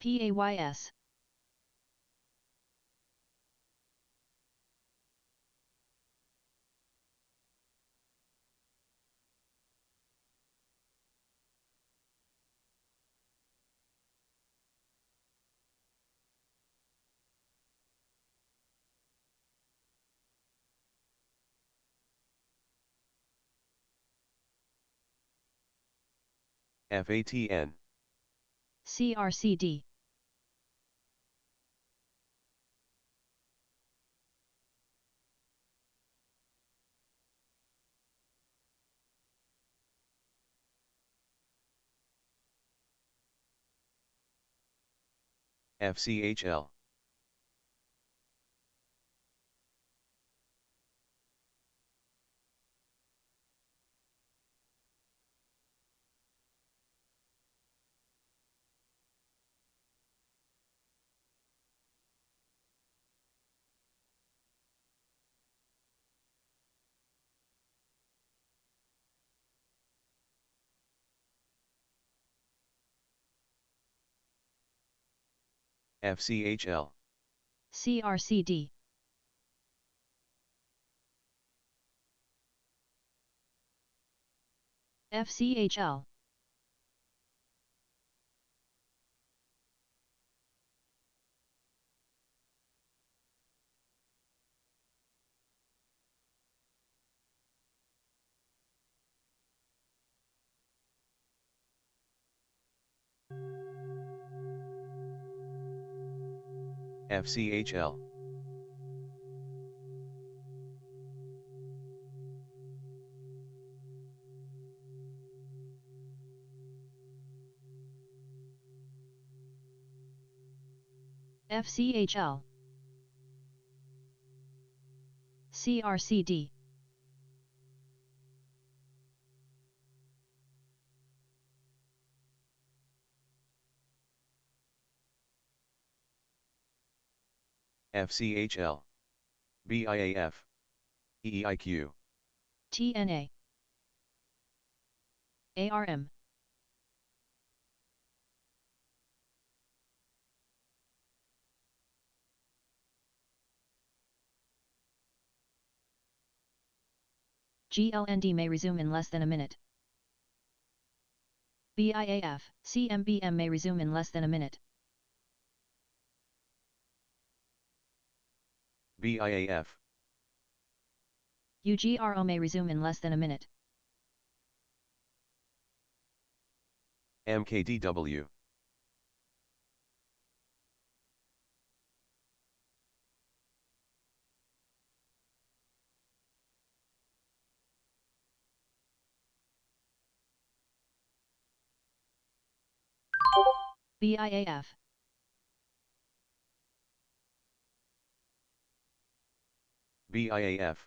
PAYS. FATN. CRCD. FCHL. FCHL. CRCD. FCHL. FCHL. FCHL. CRCD. FCHL. BIAF. EEIQ. TNA. ARM. GLND may resume in less than a minute. BIAF, CMBM may resume in less than a minute. BIAF. UGRO may resume in less than a minute. MKDW. BIAF. BIAF.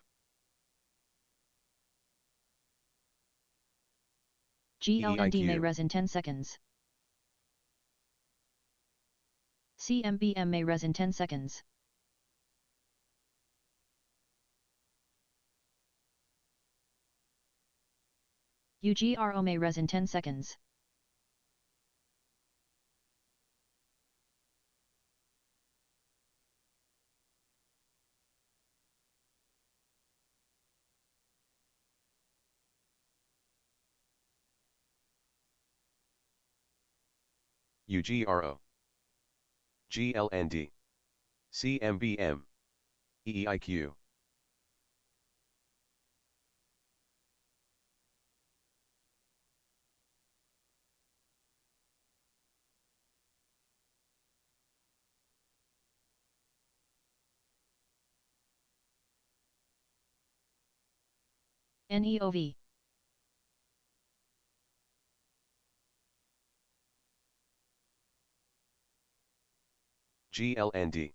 GLND may EEIQ. res in 10 seconds. CMBM may res in 10 seconds. UGRO may res in 10 seconds. UGRO. GLND. CMBM. EEIQ. NEOV. GLND.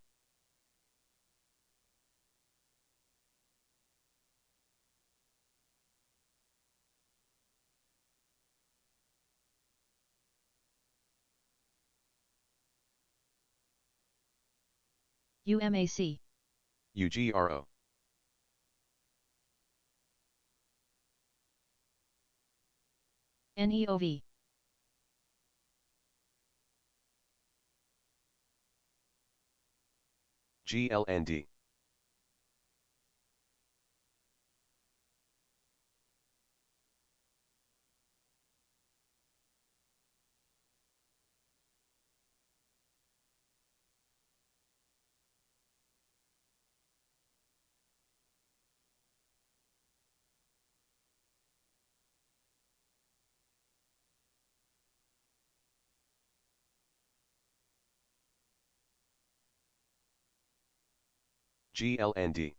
UMAC. UGRO. NEOV. GLND. GLND.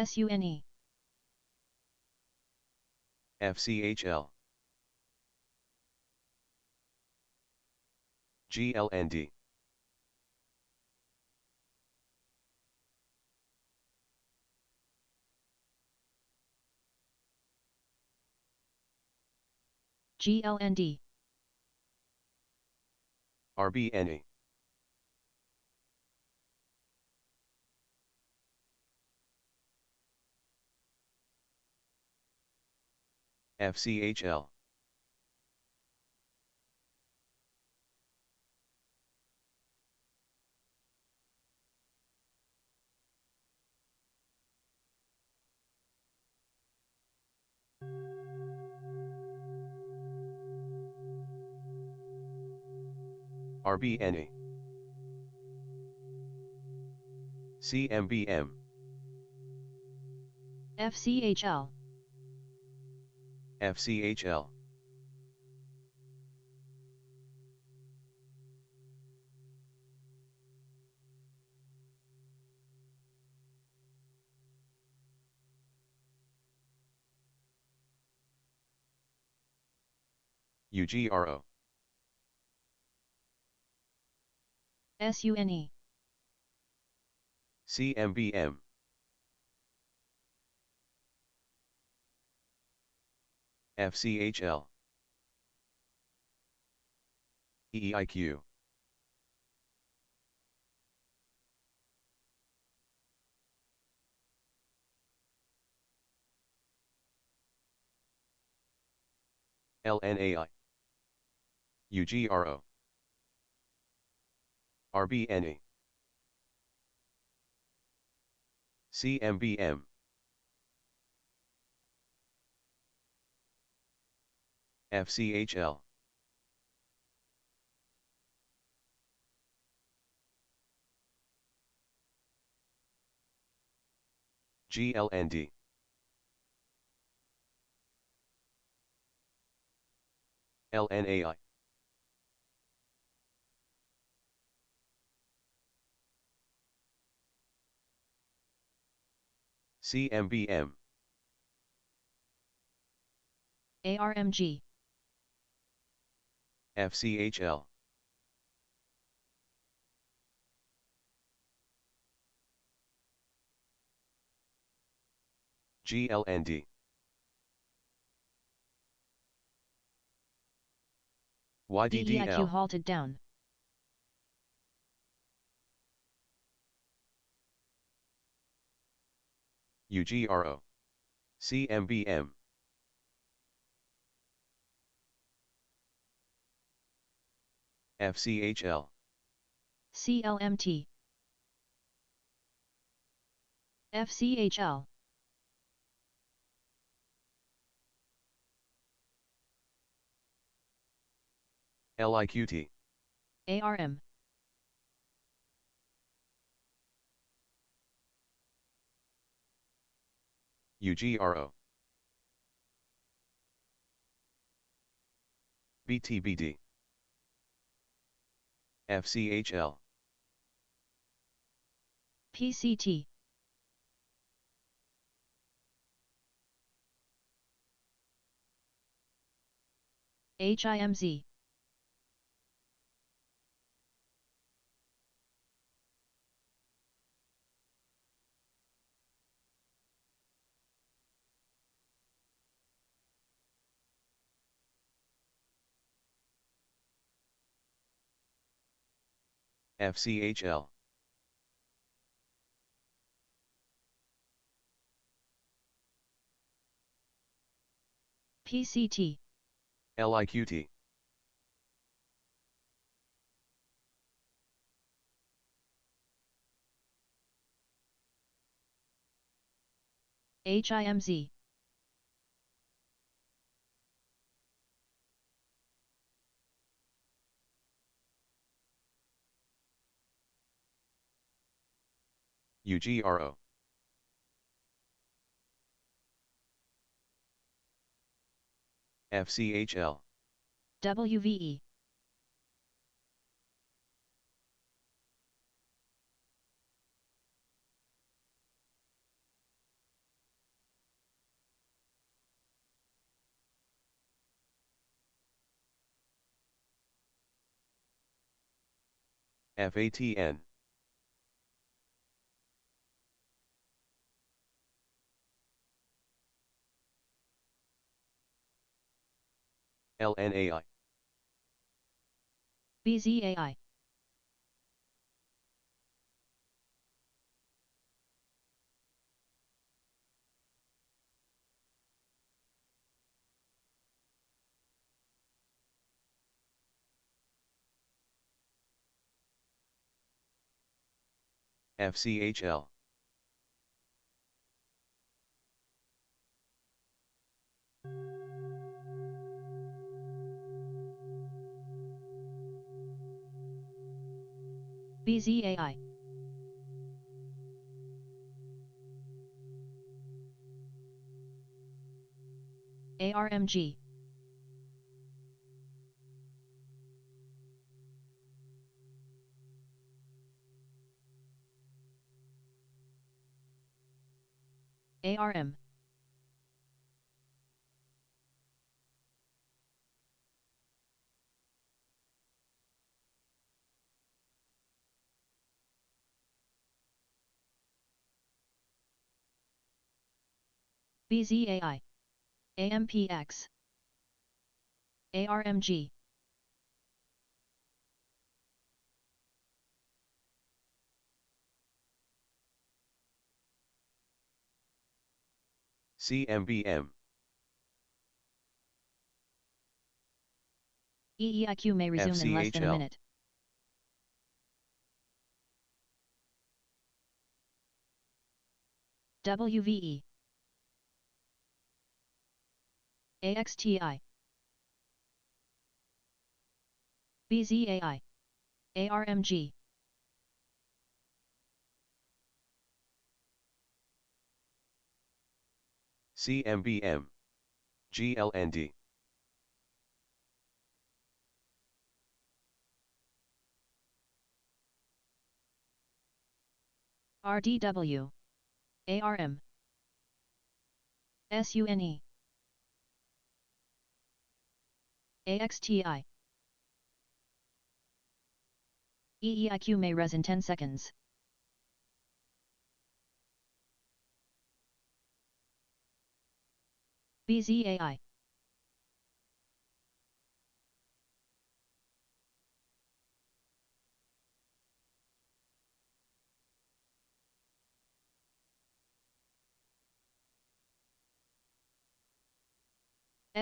SUNE. FCHL. GLND. GLND. RBNE. FCHL. RBNE. CMBM. FCHL. FCHL. UGRO. SUNE. CMBM. FCHL. EIQ. LNAI. UGRO. RBNE. CMBM. FCHL. GLND. LNAI. CMBM. ARMG. FCHL. GLND. DEIQ YDDL. halted down. UGRO. CMBM. FCHL. CLMT. FCHL. LIQT. ARM. UGRO. BTBD. FCHL. PCT. HIMZ. FCHL, PCT, LIQT, HIMZ, UGRO, FCHL, WVE, FATN, LNAI, BZAI, FCHL, BZAI, ARMG, ARM, BZAI, AMPX, ARMG, CMBM, EEIQ may resume in less than a FCHL, minute. WVE, AXTI, BZAI, ARMG, CMBM, GLND, RDW, ARM, SUNE, AXTI, EEIQ may res in 10 seconds. BZAI,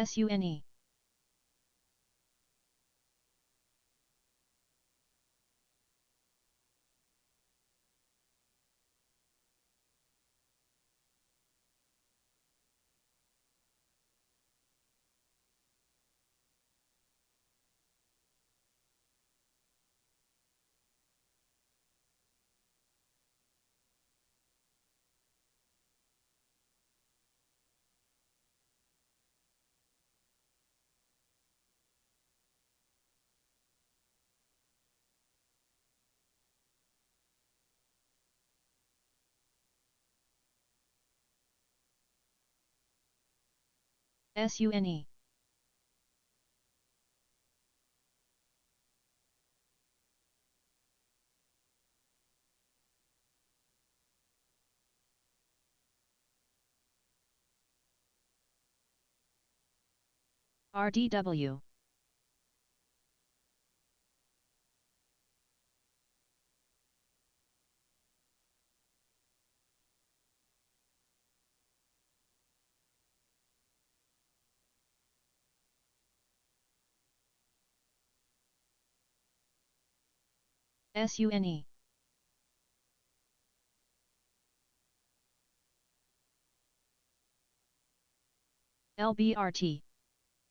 SUNE, SUNE, RDW, SUNE. LBRT.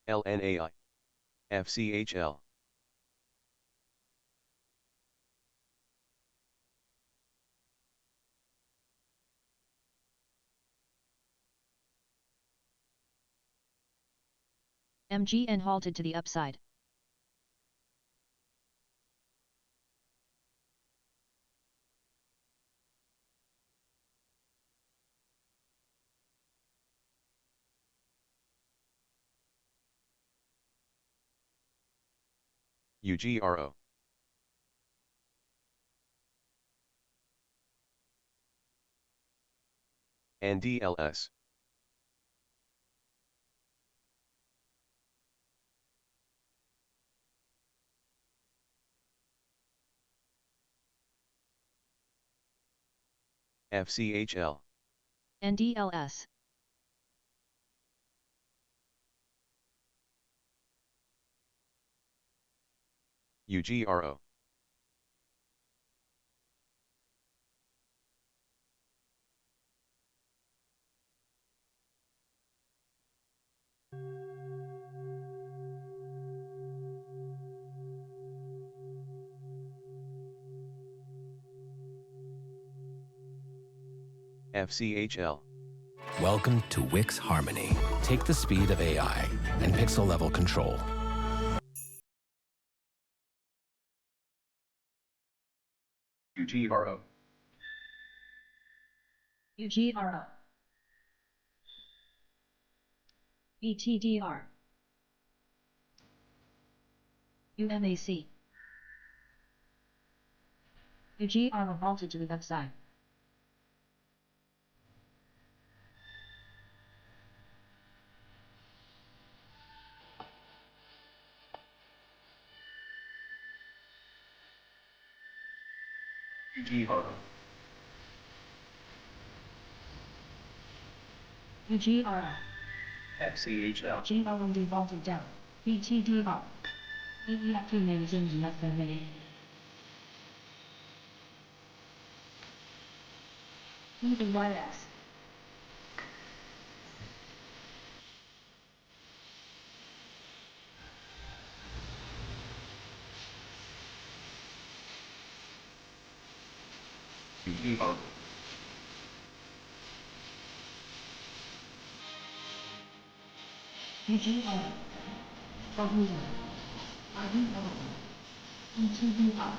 LNAI. FCHL. MGN halted to the upside. UGRO. NDLS. FCHL. NDLS. UGRO. FCHL. Welcome to Wix Harmony. Take the speed of AI and pixel level control. UGRO. UGRO. BTDR. UMAC. UGRO halted to the upside. UGRO. UGRO. FCHL. GRO defaulted down. BTDR. EEF remains in less than a minute. Moving YS. UGRO. UGRO. Bermuda. RDO. BTDR.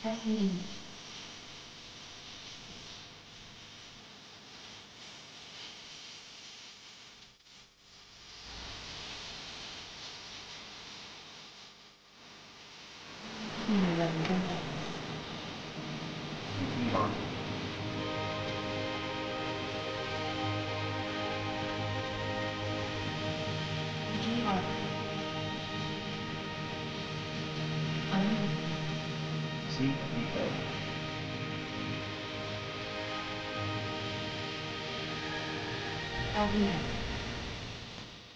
SAE.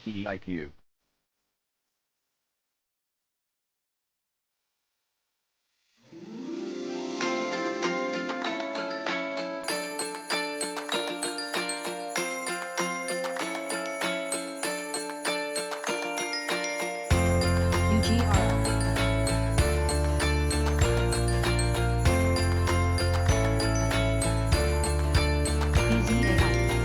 EIQ. UGRO. BZAI. ELB.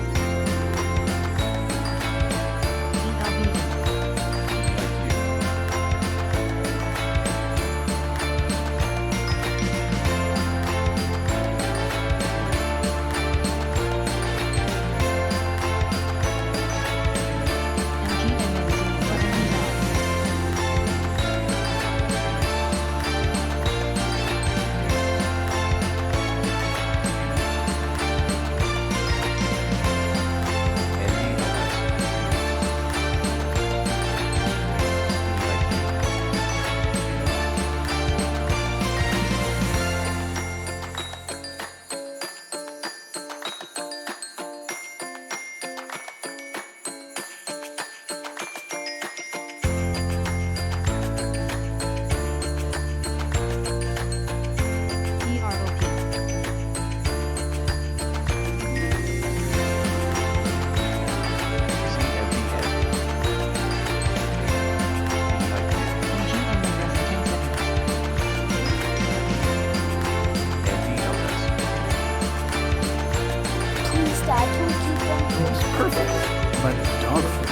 photographer.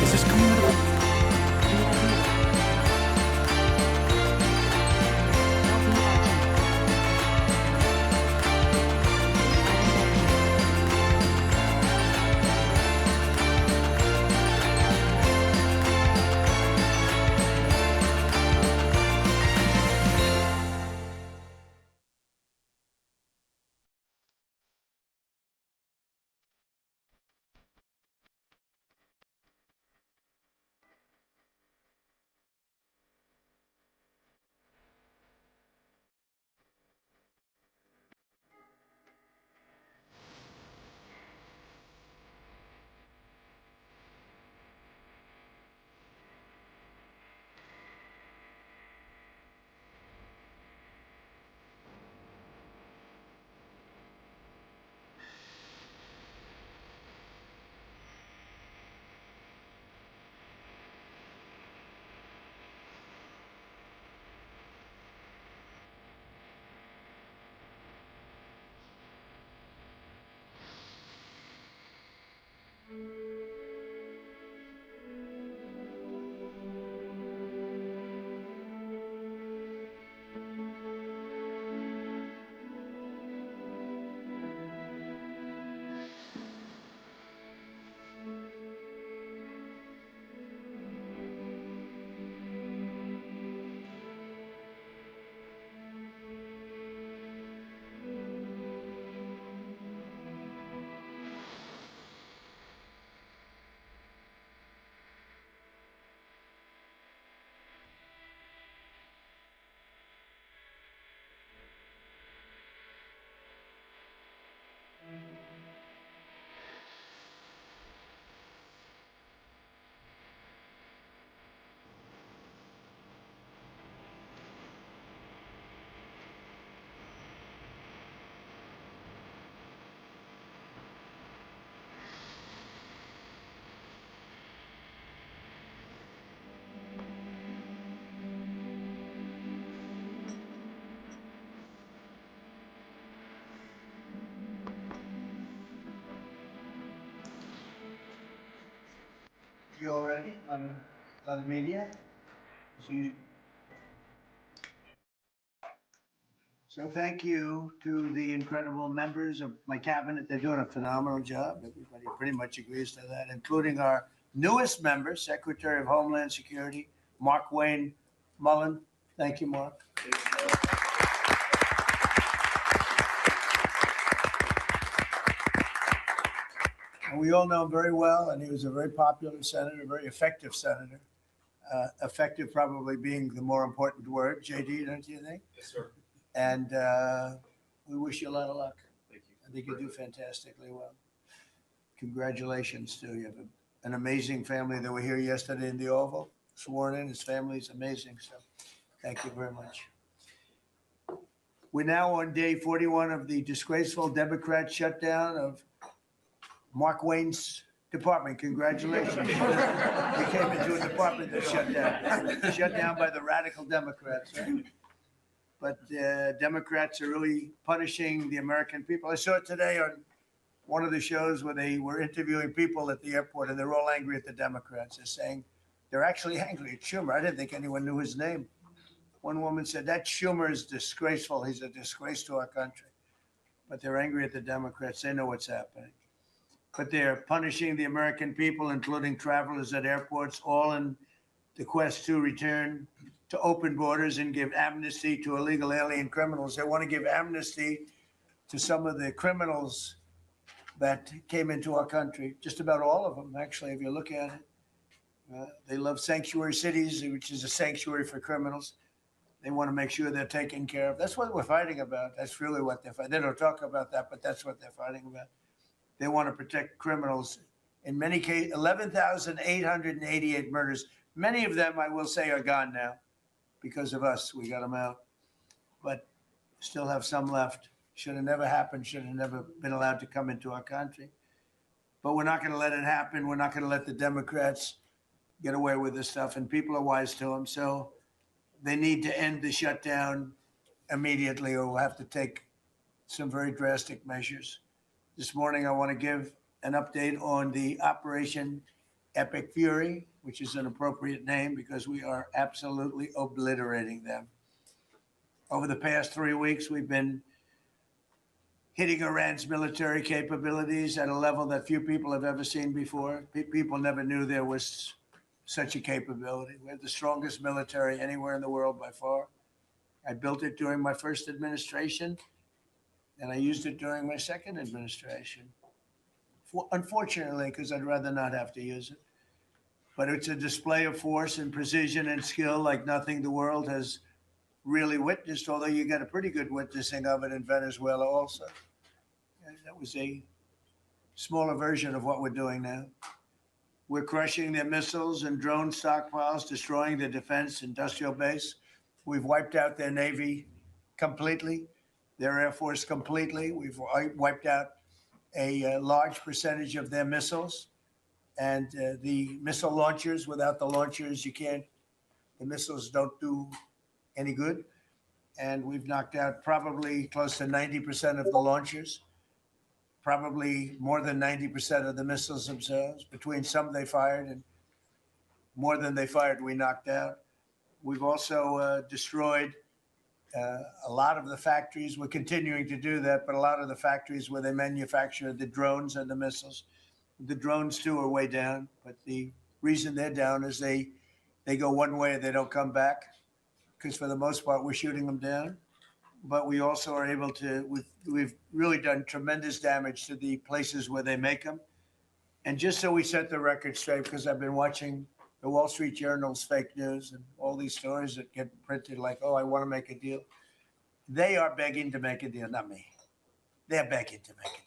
Is this coming out of... You already on the media? So thank you to the incredible members of my cabinet. They're doing a phenomenal job. Everybody pretty much agrees to that, including our newest member, Secretary of Homeland Security, Mark Wayne Mullen. Thank you, Mark. And we all know him very well, and he was a very popular senator, a very effective senator. Effective probably being the more important word. JD, don't you think? Yes, sir. And we wish you a lot of luck. Thank you. I think you do fantastically well. Congratulations to you. You have an amazing family that were here yesterday in the Oval, sworn in. His family is amazing. So thank you very much. We're now on day 41 of the disgraceful Democrat shutdown of Mark Wayne's department. Congratulations. You came into a department that shut down by the radical Democrats. Right? But Democrats are really punishing the American people. I saw it today on one of the shows where they were interviewing people at the airport, and they're all angry at the Democrats. They're saying they're actually angry at Schumer. I didn't think anyone knew his name. One woman said, that Schumer is disgraceful. He's a disgrace to our country. But they're angry at the Democrats. They know what's happening. But they're punishing the American people, including travelers at airports, all in the quest to return to open borders and give amnesty to illegal alien criminals. They want to give amnesty to some of the criminals that came into our country, just about all of them, actually, if you look at it. They love sanctuary cities, which is a sanctuary for criminals. They want to make sure they're taken care of. That's what we're fighting about. That's really what they're fighting. They don't talk about that, but that's what they're fighting about. They want to protect criminals. In many cases, 11,888 murders. Many of them, I will say, are gone now because of us. We got them out. But still have some left. Should have never happened. Should have never been allowed to come into our country. But we're not going to let it happen. We're not going to let the Democrats get away with this stuff. And people are wise to them. So they need to end the shutdown immediately, or we'll have to take some very drastic measures. This morning, I want to give an update on the Operation Epic Fury, which is an appropriate name because we are absolutely obliterating them. Over the past 3 weeks, we've been hitting Iran's military capabilities at a level that few people have ever seen before. People never knew there was such a capability. We have the strongest military anywhere in the world by far. I built it during my first administration, and I used it during my second administration. Unfortunately, because I'd rather not have to use it. But it's a display of force and precision and skill like nothing the world has really witnessed, although you get a pretty good witnessing of it in Venezuela also. And that was a smaller version of what we're doing now. We're crushing their missiles and drone stockpiles, destroying their defense industrial base. We've wiped out their Navy completely, their Air Force completely. We've wiped out a large percentage of their missiles. And the missile launchers, without the launchers, the missiles don't do any good. And we've knocked out probably close to 90% of the launchers, probably more than 90% of the missiles themselves. Between some they fired and more than they fired, we knocked out. We've also destroyed a lot of the factories. We're continuing to do that, but a lot of the factories where they manufacture the drones and the missiles. The drones, too, are way down, but the reason they're down is they go one way and they don't come back, because for the most part, we're shooting them down. But we also are able to, we've really done tremendous damage to the places where they make them. And just so we set the record straight, because I've been watching the Wall Street Journal's fake news and all these stories that get printed like, oh, I want to make a deal. They are begging to make a deal, not me. They're begging to make a deal.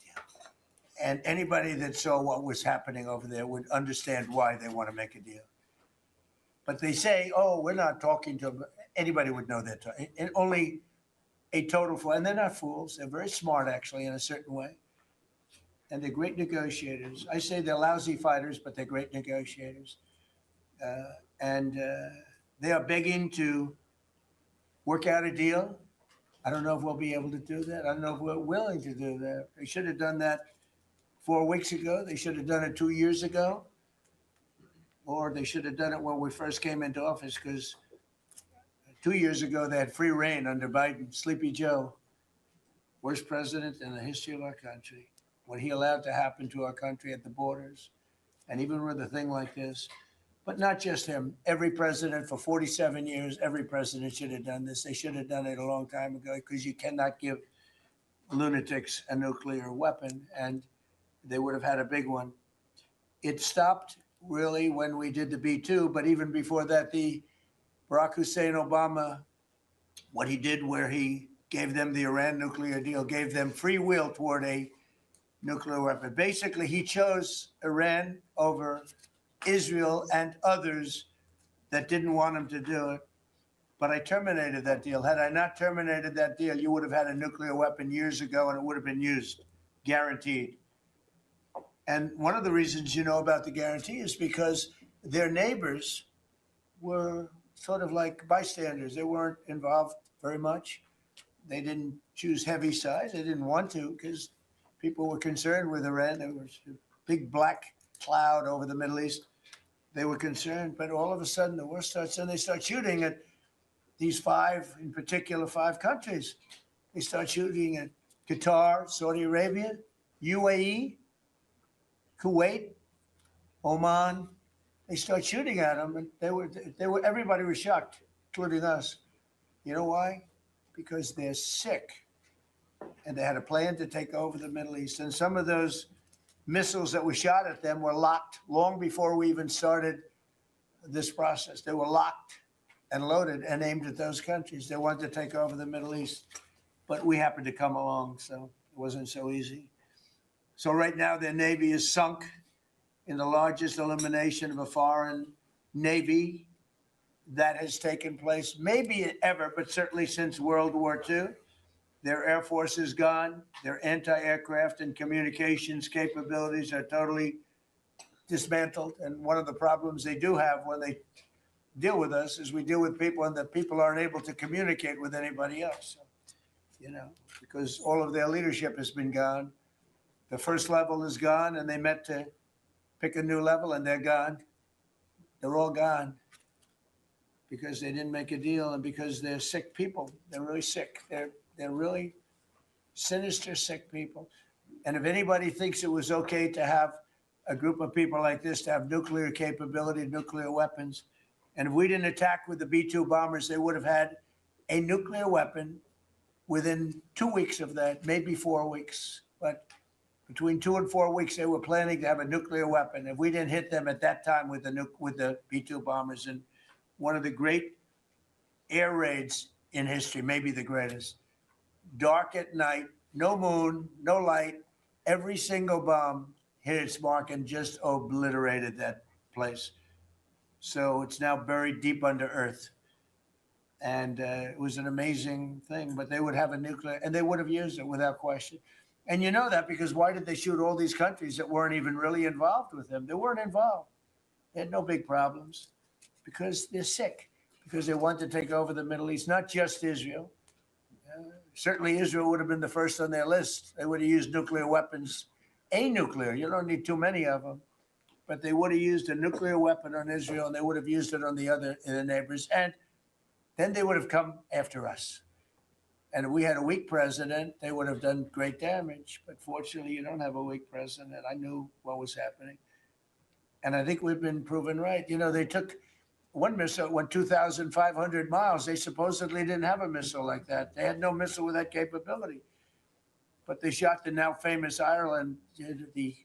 And anybody that saw what was happening over there would understand why they want to make a deal. But they say, oh, we're not talking to them. Anybody would know that. And only a total fool. And they're not fools. They're very smart, actually, in a certain way. And they're great negotiators. I say they're lousy fighters, but they're great negotiators. They are begging to work out a deal. I don't know if we'll be able to do that. I don't know if we're willing to do that. They should have done that 4 weeks ago. They should have done it 2 years ago. Or they should have done it when we first came into office, because 2 years ago they had free reign under Biden. Sleepy Joe, worst president in the history of our country. What he allowed to happen to our country at the borders, and even with a thing like this. But not just him. Every president for 47 years, every president should have done this. They should have done it a long time ago, because you cannot give lunatics a nuclear weapon, and they would have had a big one. It stopped really when we did the B-2, but even before that, the Barack Hussein Obama, what he did where he gave them the Iran nuclear deal, gave them free will toward a nuclear weapon. Basically, he chose Iran over Israel and others that didn't want him to do it. But I terminated that deal. Had I not terminated that deal, you would have had a nuclear weapon years ago, and it would have been used, guaranteed. And one of the reasons you know about the guarantee is because their neighbors were sort of like bystanders. They weren't involved very much. They didn't choose heavy sides. They didn't want to, because people were concerned with Iran. There was a big black cloud over the Middle East. They were concerned, but all of a sudden the war starts, and they start shooting at these five, in particular, 5 countries. They start shooting at Qatar, Saudi Arabia, UAE, Kuwait, Oman. They start shooting at them, and everybody was shocked, including us. You know why? Because they're sick, and they had a plan to take over the Middle East. And some of those missiles that were shot at them were locked long before we even started this process. They were locked and loaded and aimed at those countries. They wanted to take over the Middle East, but we happened to come along, so it wasn't so easy. So right now their Navy is sunk in the largest elimination of a foreign Navy that has taken place, maybe ever, but certainly since World War II. Their Air Force is gone. Their anti-aircraft and communications capabilities are totally dismantled. And one of the problems they do have when they deal with us is we deal with people, and the people aren't able to communicate with anybody else. So, because all of their leadership has been gone. The first level is gone, and they met to pick a new level, and they're gone. They're all gone because they didn't make a deal and because they're sick people. They're really sick. They're really sinister, sick people. And if anybody thinks it was okay to have a group of people like this to have nuclear capability, nuclear weapons, and if we didn't attack with the B-2 bombers, they would have had a nuclear weapon within 2 weeks of that, maybe 4 weeks. But between 2 and 4 weeks, they were planning to have a nuclear weapon. If we didn't hit them at that time with the B-2 bombers, and one of the great air raids in history, maybe the greatest, dark at night, no moon, no light, every single bomb hit its mark and just obliterated that place. So it's now buried deep under earth. And it was an amazing thing, but they would have a nuclear, and they would have used it without question. And you know that because why did they shoot all these countries that weren't even really involved with them? They weren't involved. They had no big problems because they're sick, because they want to take over the Middle East, not just Israel. Certainly Israel would have been the first on their list. They would have used nuclear weapons, a nuclear, you don't need too many of them, but they would have used a nuclear weapon on Israel, and they would have used it on the neighbors, and then they would have come after us. And if we had a weak president, they would have done great damage. But fortunately, you don't have a weak president. I knew what was happening. And I think we've been proven right. You know, they took one missile, went 2,500 miles. They supposedly didn't have a missile like that. They had no missile with that capability. But they shot the now famous Ireland, the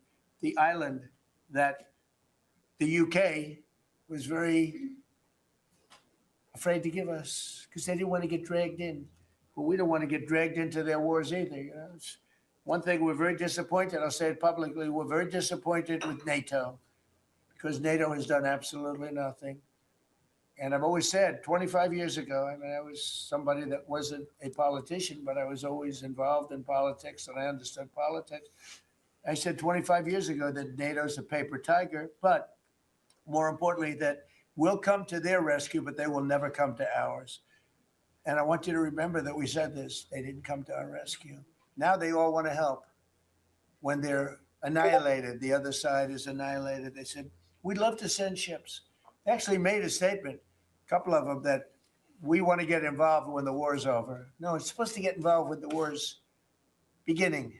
island that the UK was very afraid to give us because they didn't want to get dragged in. But we don't want to get dragged into their wars either. You know, it's one thing we're very disappointed. I'll say it publicly. We're very disappointed with NATO because NATO has done absolutely nothing. And I've always said 25 years ago, I mean, I was somebody that wasn't a politician, but I was always involved in politics and I understood politics. I said 25 years ago that NATO's a paper tiger, but more importantly, that we'll come to their rescue, but they will never come to ours. And I want you to remember that we said this. They didn't come to our rescue. Now they all want to help. When they're annihilated, the other side is annihilated. They said, we'd love to send ships. They actually made a statement, a couple of them, that we want to get involved when the war's over. No, it's supposed to get involved with the war's beginning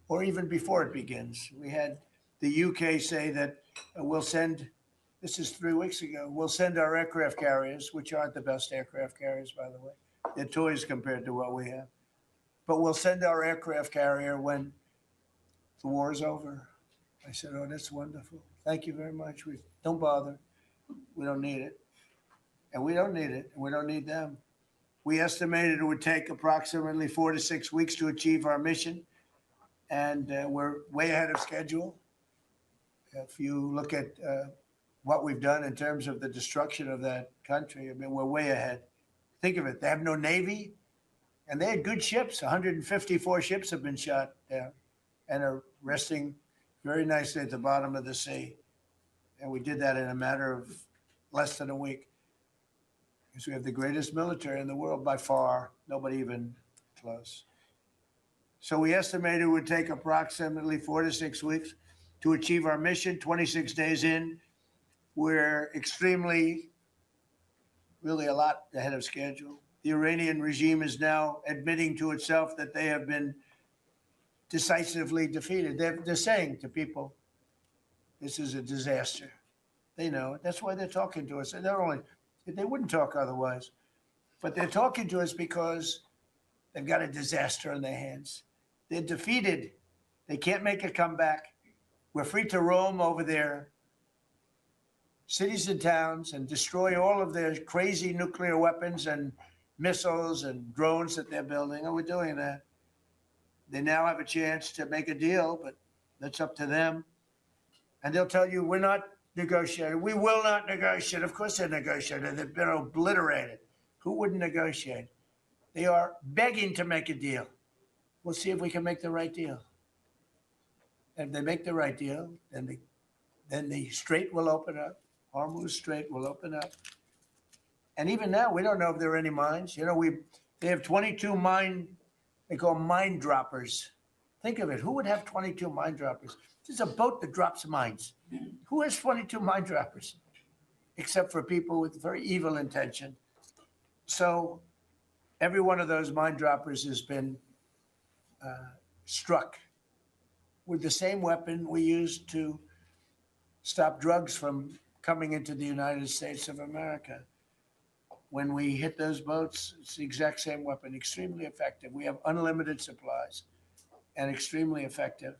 or even before it begins. We had the UK say that we'll send, this is 3 weeks ago, we'll send our aircraft carriers, which aren't the best aircraft carriers, by the way. They're toys compared to what we have. But we'll send our aircraft carrier when the war is over. I said, oh, that's wonderful. Thank you very much. Don't bother. We don't need it. And we don't need it. And we don't need them. We estimated it would take approximately 4 to 6 weeks to achieve our mission. And we're way ahead of schedule. If you look at what we've done in terms of the destruction of that country, I mean, we're way ahead. Think of it. They have no Navy. And they had good ships. 154 ships have been shot down and are resting very nicely at the bottom of the sea. And we did that in a matter of less than a week. Because we have the greatest military in the world by far, nobody even close. So we estimated it would take approximately 4 to 6 weeks to achieve our mission. 26 days in, we're extremely, really a lot ahead of schedule. The Iranian regime is now admitting to itself that they have been decisively defeated. They're saying to people, this is a disaster. They know it. That's why they're talking to us. They wouldn't talk otherwise. But they're talking to us because they've got a disaster on their hands. They're defeated. They can't make a comeback. We're free to roam over their cities and towns and destroy all of their crazy nuclear weapons and missiles and drones that they're building. And we're doing that. They now have a chance to make a deal, but that's up to them. And they'll tell you, we're not negotiating. We will not negotiate. Of course they're negotiating. They've been obliterated. Who wouldn't negotiate? They are begging to make a deal. We'll see if we can make the right deal. And if they make the right deal, then the strait will open up. Hormuz Strait will open up. And even now, we don't know if there are any mines. You know, they have 22 they call mine droppers. Think of it. Who would have 22 mine droppers? There's a boat that drops mines. Who has 22 mine droppers? Except for people with very evil intention. So every one of those mine droppers has been struck with the same weapon we used to stop drugs from coming into the United States of America. When we hit those boats, it's the exact same weapon, extremely effective. We have unlimited supplies and extremely effective.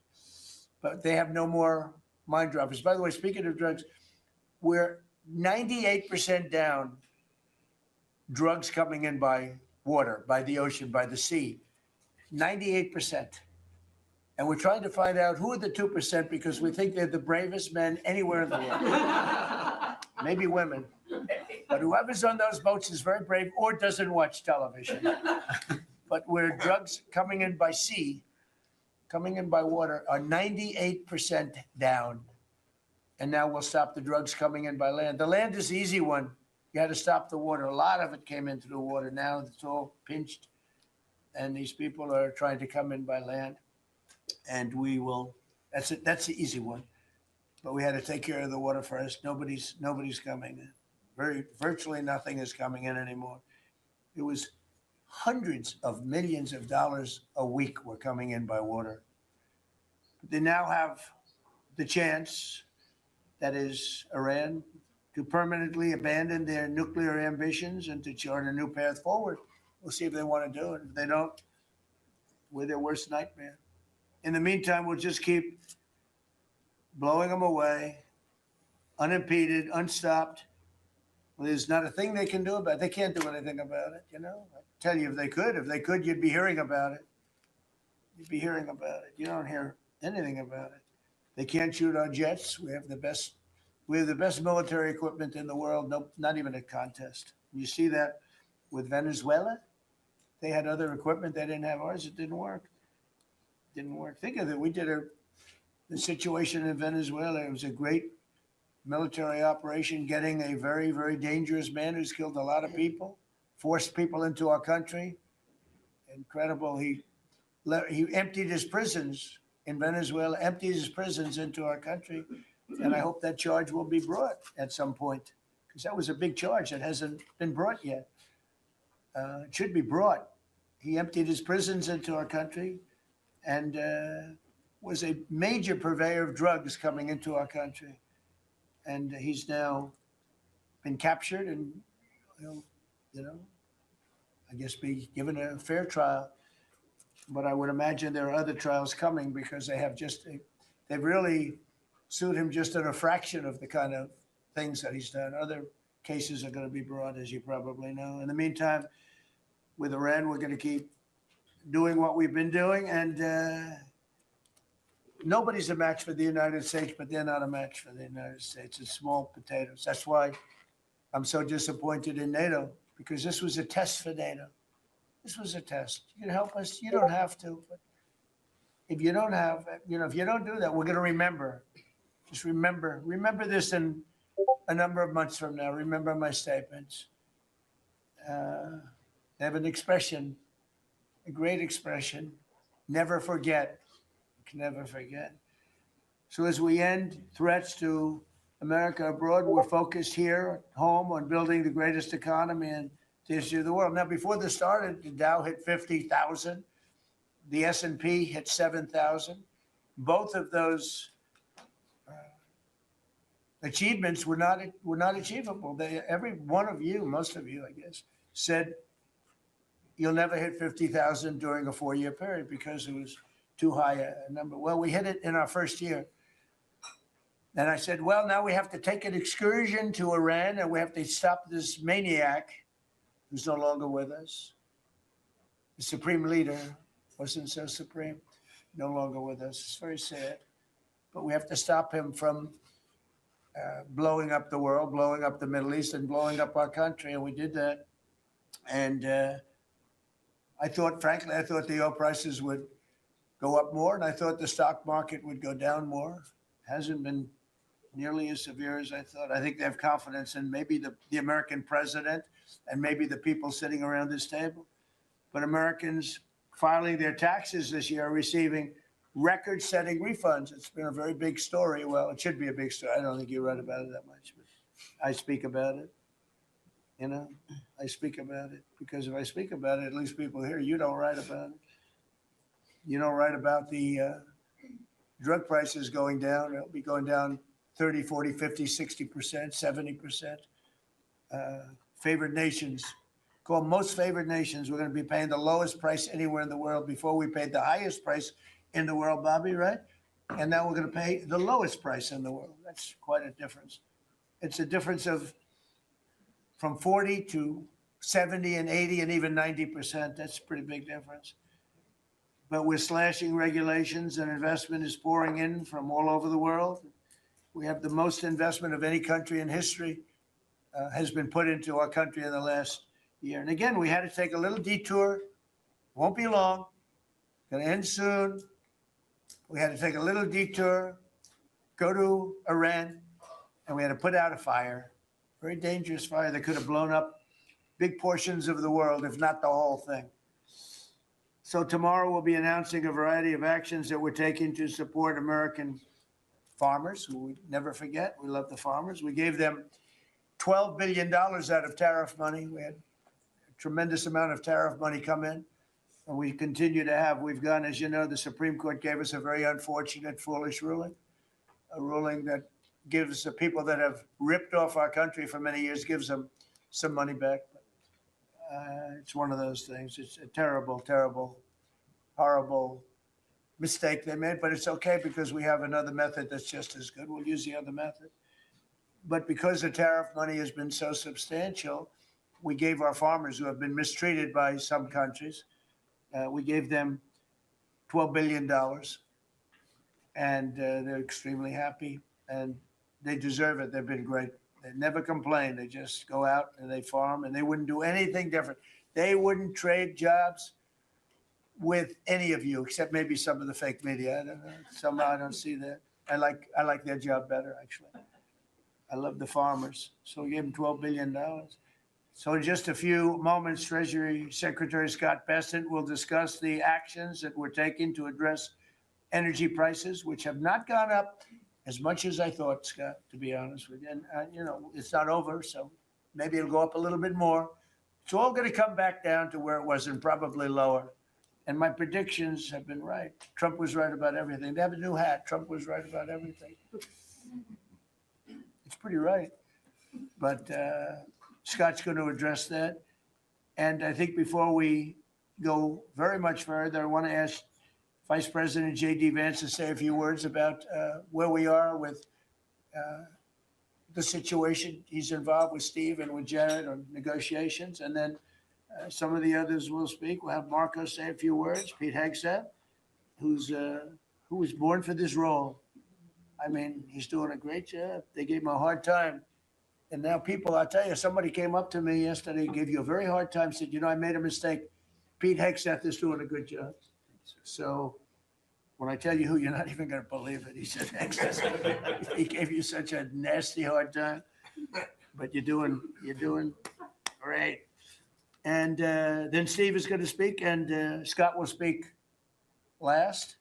But they have no more mine droppers. By the way, speaking of drugs, we're 98% down drugs coming in by water, by the ocean, by the sea. 98%. And we're trying to find out who are the 2% because we think they're the bravest men anywhere in the world. Maybe women. But whoever's on those boats is very brave or doesn't watch television. But where drugs coming in by sea, coming in by water, are 98% down. And now we'll stop the drugs coming in by land. The land is the easy one. You had to stop the water. A lot of it came into the water. Now it's all pinched. And these people are trying to come in by land. And we will, that's it. That's the easy one. But we had to take care of the water first. Nobody's coming in. Virtually nothing is coming in anymore. It was hundreds of millions of dollars a week were coming in by water. But they now have the chance, that is Iran, to permanently abandon their nuclear ambitions and to chart a new path forward. We'll see if they want to do it. If they don't, we're their worst nightmare. In the meantime, we'll just keep blowing them away, unimpeded, unstopped. Well, there's not a thing they can do about it. They can't do anything about it, you know. I tell you, if they could, you'd be hearing about it. You'd be hearing about it. You don't hear anything about it. They can't shoot our jets. We have the best military equipment in the world. No, not even a contest. You see that with Venezuela. They had other equipment. They didn't have ours. It didn't work. Think of it. We did the situation in Venezuela. It was a great military operation, getting a very, very dangerous man who's killed a lot of people, forced people into our country. Incredible. He emptied his prisons in Venezuela, emptied his prisons into our country. And I hope that charge will be brought at some point, because that was a big charge that hasn't been brought yet. It should be brought. He emptied his prisons into our country and was a major purveyor of drugs coming into our country. And he's now been captured and, I guess be given a fair trial. But I would imagine there are other trials coming because they've really sued him just in a fraction of the kind of things that he's done. Other cases are going to be brought, as you probably know. In the meantime, with Iran, we're going to keep doing what we've been doing. And nobody's a match for the United States, but they're not a match for the United States. It's small potatoes. That's why I'm so disappointed in NATO, because this was a test for NATO. This was a test. You can help us. You don't have to. But if you don't if you don't do that, we're going to remember. Just remember this in a number of months from now. Remember my statements. They have an expression, a great expression. Never forget. You can never forget. So as we end threats to America abroad, we're focused here at home on building the greatest economy in the history of the world. Now, before this started, the Dow hit 50,000. The S&P hit 7,000. Both of those achievements were not achievable. Every one of you, most of you, I guess, said you'll never hit 50,000 during a 4-year period because it was too high a number. Well, we hit it in our first year. And I said, well, now we have to take an excursion to Iran and we have to stop this maniac who's no longer with us. The supreme leader wasn't so supreme, no longer with us. It's very sad. But we have to stop him from blowing up the world, blowing up the Middle East, and blowing up our country. And we did that. And frankly, I thought the oil prices would go up more, and I thought the stock market would go down more. Hasn't been nearly as severe as I thought. I think they have confidence in maybe the American president and maybe the people sitting around this table. But Americans filing their taxes this year are receiving record-setting refunds. It's been a very big story. Well, it should be a big story. I don't think you read about it that much, but I speak about it. You know, I speak about it because if I speak about it, at least people hear. You don't write about it. You don't write about the drug prices going down. It'll be going down 30, 40, 50, 60%, 70%. Favored nations, called most favored nations, we're going to be paying the lowest price anywhere in the world. Before we paid the highest price in the world, Bobby, right? And now we're going to pay the lowest price in the world. That's quite a difference. It's a difference of from 40 to 70 and 80 and even 90%. That's a pretty big difference. But we're slashing regulations and investment is pouring in from all over the world. We have the most investment of any country in history has been put into our country in the last year. And again, we had to take a little detour. Won't be long. Going to end soon. We had to take a little detour, go to Iran, and we had to put out a fire, very dangerous fire that could have blown up big portions of the world, if not the whole thing. So tomorrow we'll be announcing a variety of actions that we're taking to support American farmers, who we never forget. We love the farmers. We gave them $12 billion out of tariff money. We had a tremendous amount of tariff money come in, and we continue to have. We've gone, as you know, the Supreme Court gave us a very unfortunate, foolish ruling, a ruling that gives the people that have ripped off our country for many years, gives them some money back. It's one of those things. It's a terrible, terrible, horrible mistake they made, but it's okay because we have another method that's just as good. We'll use the other method. But because the tariff money has been so substantial, we gave our farmers who have been mistreated by some countries, we gave them $12 billion. And they're extremely happy and they deserve it. They've been great. They never complain. They just go out and they farm and they wouldn't do anything different. They wouldn't trade jobs with any of you, except maybe some of the fake media. I don't know. Somehow I don't see that. I like their job better, actually. I love the farmers. So we gave them $12 billion. So in just a few moments, Treasury Secretary Scott Bessent will discuss the actions that we're taking to address energy prices, which have not gone up as much as I thought, Scott, to be honest with you. And, you know, it's not over, so maybe it'll go up a little bit more. It's all going to come back down to where it was and probably lower. And my predictions have been right. Trump was right about everything. They have a new hat. Trump was right about everything. It's pretty right. But Scott's going to address that. And I think before we go very much further, I want to ask Vice President J.D. Vance to say a few words about where we are with the situation. He's involved with Steve and with Jared on negotiations. And then some of the others will speak. We'll have Marco say a few words. Pete Hegseth, who was born for this role. I mean, he's doing a great job. They gave him a hard time. And now people, I'll tell you, somebody came up to me yesterday, gave you a very hard time, said, you know, I made a mistake. Pete Hegseth is doing a good job. So when I tell you who, you're not even going to believe it. He said, Hegseth, he gave you such a nasty hard time, but you're doing great. And then Steve is going to speak, and Scott will speak last.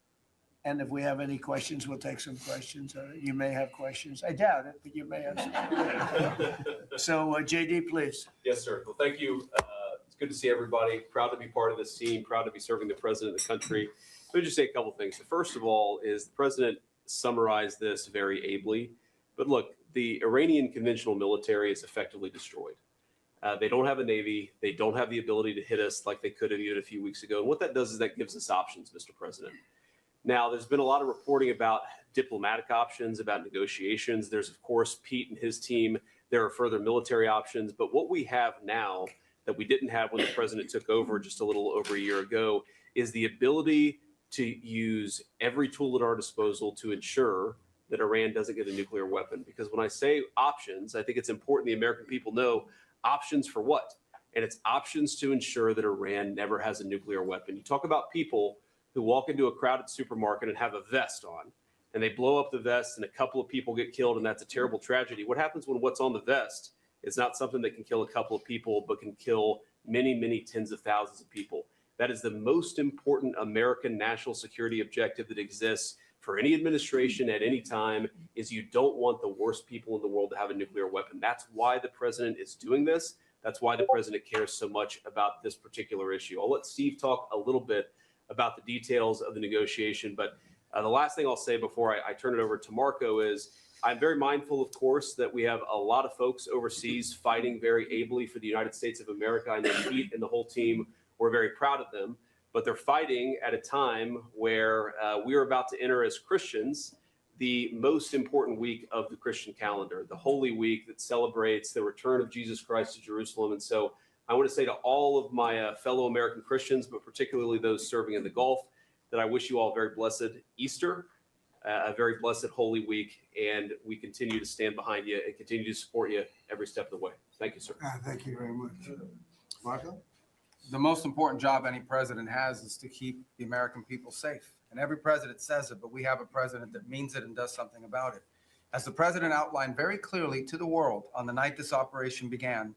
And if we have any questions, we'll take some questions. You may have questions. I doubt it, but you may have some. So, JD, please. Yes, sir. Well, thank you. It's good to see everybody. Proud to be part of this team. Proud to be serving the president of the country. Let me just say a couple of things. First of all, is the president summarized this very ably. But look, the Iranian conventional military is effectively destroyed. They don't have a navy. They don't have the ability to hit us like they could have even a few weeks ago. And what that does is that gives us options, Mr. President. Now, there's been a lot of reporting about diplomatic options, about negotiations. There's, of course, Pete and his team. There are further military options. But what we have now that we didn't have when the president took over just a little over a year ago is the ability to use every tool at our disposal to ensure that Iran doesn't get a nuclear weapon. Because when I say options, I think it's important the American people know options for what? And it's options to ensure that Iran never has a nuclear weapon. You talk about people who walk into a crowded supermarket and have a vest on, and they blow up the vest and a couple of people get killed, and that's a terrible tragedy. What happens when what's on the vest is not something that can kill a couple of people, but can kill many, many tens of thousands of people? That is the most important American national security objective that exists for any administration at any time, is you don't want the worst people in the world to have a nuclear weapon. That's why the president is doing this. That's why the president cares so much about this particular issue. I'll let Steve talk a little bit about the details of the negotiation, but the last thing I'll say before I turn it over to Marco is I'm very mindful, of course, that we have a lot of folks overseas fighting very ably for the United States of America. I know Pete and the whole team, we're very proud of them, but they're fighting at a time where we are about to enter as Christians the most important week of the Christian calendar, the Holy Week that celebrates the return of Jesus Christ to Jerusalem. And so I want to say to all of my fellow American Christians, but particularly those serving in the Gulf, that I wish you all a very blessed Easter, a very blessed Holy Week, and we continue to stand behind you and continue to support you every step of the way. Thank you, sir. Thank you very much. Marco? The most important job any president has is to keep the American people safe. And every president says it, but we have a president that means it and does something about it. As the president outlined very clearly to the world on the night this operation began,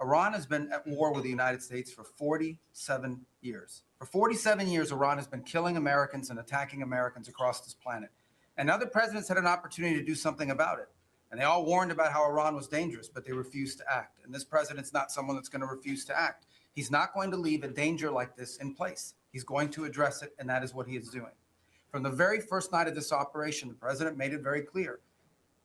Iran has been at war with the United States for 47 years. For 47 years, Iran has been killing Americans and attacking Americans across this planet. And other presidents had an opportunity to do something about it. And they all warned about how Iran was dangerous, but they refused to act. And this president's not someone that's going to refuse to act. He's not going to leave a danger like this in place. He's going to address it, and that is what he is doing. From the very first night of this operation, the president made it very clear.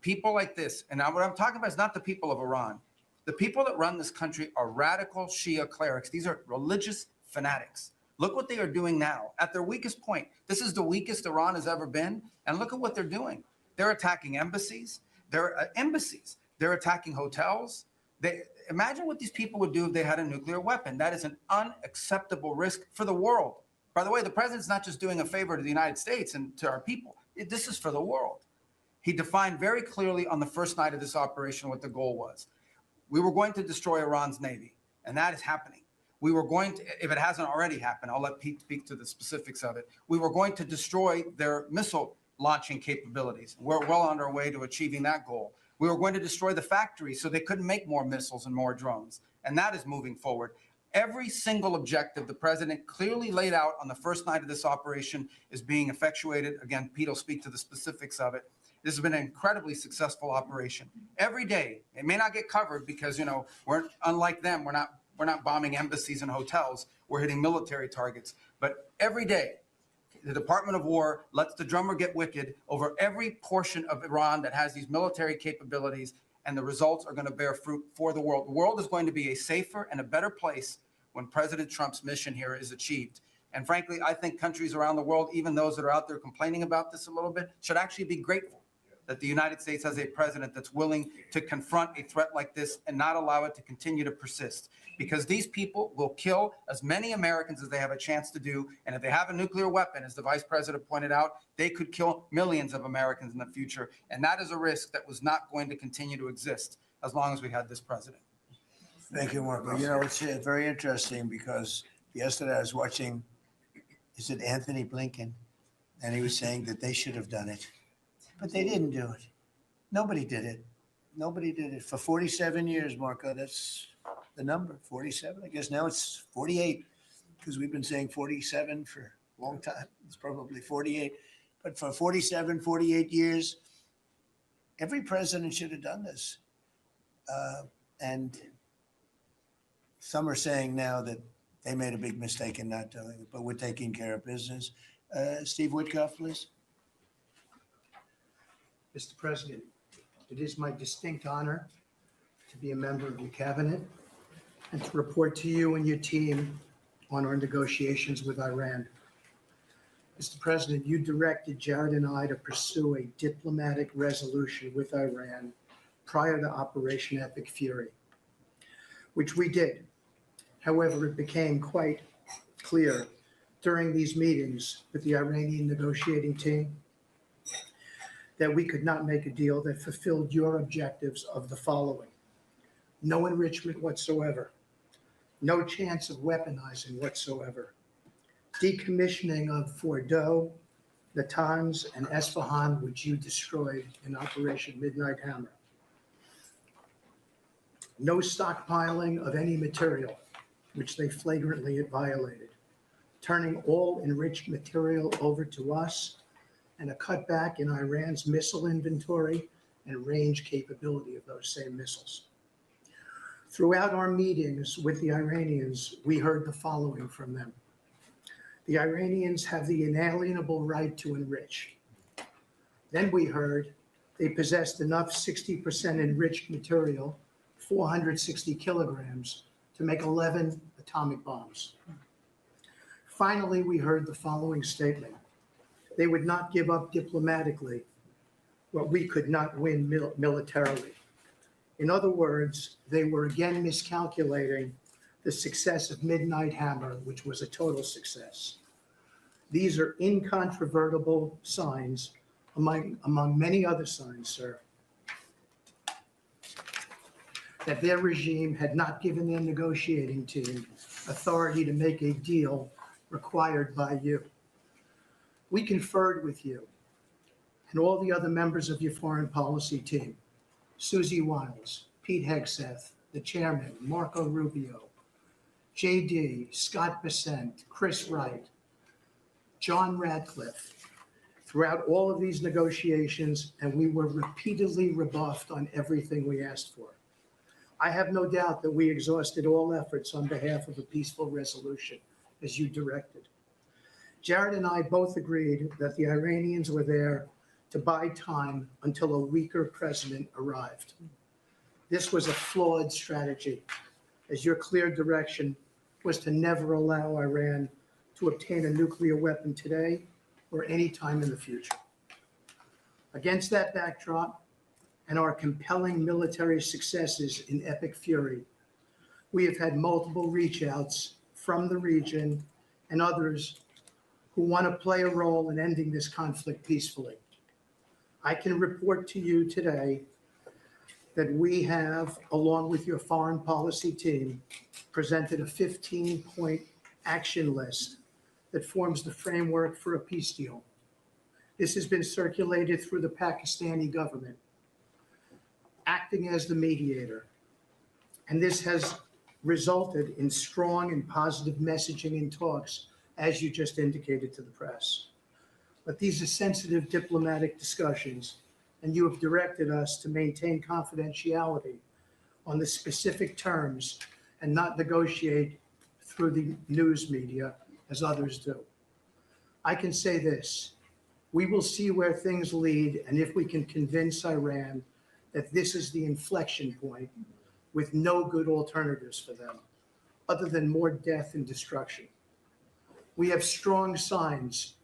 People like this, and now what I'm talking about is not the people of Iran. The people that run this country are radical Shia clerics. These are religious fanatics. Look what they are doing now. At their weakest point, this is the weakest Iran has ever been, and look at what they're doing. They're attacking embassies. They're attacking hotels. Imagine what these people would do if they had a nuclear weapon. That is an unacceptable risk for the world. By the way, the president's not just doing a favor to the United States and to our people. This is for the world. He defined very clearly on the first night of this operation what the goal was. We were going to destroy Iran's Navy, and that is happening. We were going to, if it hasn't already happened, I'll let Pete speak to the specifics of it. We were going to destroy their missile launching capabilities. We're well on our way to achieving that goal. We were going to destroy the factories so they couldn't make more missiles and more drones. And that is moving forward. Every single objective the president clearly laid out on the first night of this operation is being effectuated. Again, Pete will speak to the specifics of it. This has been an incredibly successful operation. Every day, it may not get covered because, we're unlike them. We're not bombing embassies and hotels. We're hitting military targets. But every day, the Department of War lets the drummer get wicked over every portion of Iran that has these military capabilities, and the results are going to bear fruit for the world. The world is going to be a safer and a better place when President Trump's mission here is achieved. And frankly, I think countries around the world, even those that are out there complaining about this a little bit, should actually be grateful that the United States has a president that's willing to confront a threat like this and not allow it to continue to persist. Because these people will kill as many Americans as they have a chance to do. And if they have a nuclear weapon, as the vice president pointed out, they could kill millions of Americans in the future. And that is a risk that was not going to continue to exist as long as we had this president. Thank you, Marco. It's very interesting because yesterday I was watching, is it Anthony Blinken? And he was saying that they should have done it. But they didn't do it. Nobody did it. Nobody did it. For 47 years, Marco, that's the number, 47. I guess now it's 48 because we've been saying 47 for a long time. It's probably 48. But for 47, 48 years, every president should have done this. And some are saying now that they made a big mistake in not doing it, but we're taking care of business. Steve Witkoff, please. Mr. President, it is my distinct honor to be a member of your cabinet and to report to you and your team on our negotiations with Iran. Mr. President, you directed Jared and I to pursue a diplomatic resolution with Iran prior to Operation Epic Fury, which we did. However, it became quite clear during these meetings with the Iranian negotiating team that we could not make a deal that fulfilled your objectives of the following: no enrichment whatsoever, no chance of weaponizing whatsoever, decommissioning of Fordow, Natanz, and Esfahan, which you destroyed in Operation Midnight Hammer, no stockpiling of any material, which they flagrantly violated, turning all enriched material over to us, and a cutback in Iran's missile inventory and range capability of those same missiles. Throughout our meetings with the Iranians, we heard the following from them. The Iranians have the inalienable right to enrich. Then we heard they possessed enough 60% enriched material, 460 kilograms, to make 11 atomic bombs. Finally, we heard the following statement. They would not give up diplomatically what we could not win militarily. In other words, they were again miscalculating the success of Midnight Hammer, which was a total success. These are incontrovertible signs among many other signs, sir, that their regime had not given their negotiating team authority to make a deal required by you. We conferred with you and all the other members of your foreign policy team, Susie Wiles, Pete Hegseth, the chairman, Marco Rubio, JD, Scott Bessent, Chris Wright, John Radcliffe, throughout all of these negotiations, and we were repeatedly rebuffed on everything we asked for. I have no doubt that we exhausted all efforts on behalf of a peaceful resolution, as you directed. Jared and I both agreed that the Iranians were there to buy time until a weaker president arrived. This was a flawed strategy, as your clear direction was to never allow Iran to obtain a nuclear weapon today or any time in the future. Against that backdrop and our compelling military successes in epic fury, we have had multiple reach outs from the region and others who want to play a role in ending this conflict peacefully. I can report to you today that we have, along with your foreign policy team, presented a 15-point action list that forms the framework for a peace deal. This has been circulated through the Pakistani government, acting as the mediator. And this has resulted in strong and positive messaging in talks, as you just indicated to the press. But these are sensitive diplomatic discussions, and you have directed us to maintain confidentiality on the specific terms and not negotiate through the news media as others do. I can say this, we will see where things lead, and if we can convince Iran that this is the inflection point with no good alternatives for them, other than more death and destruction. We have strong signs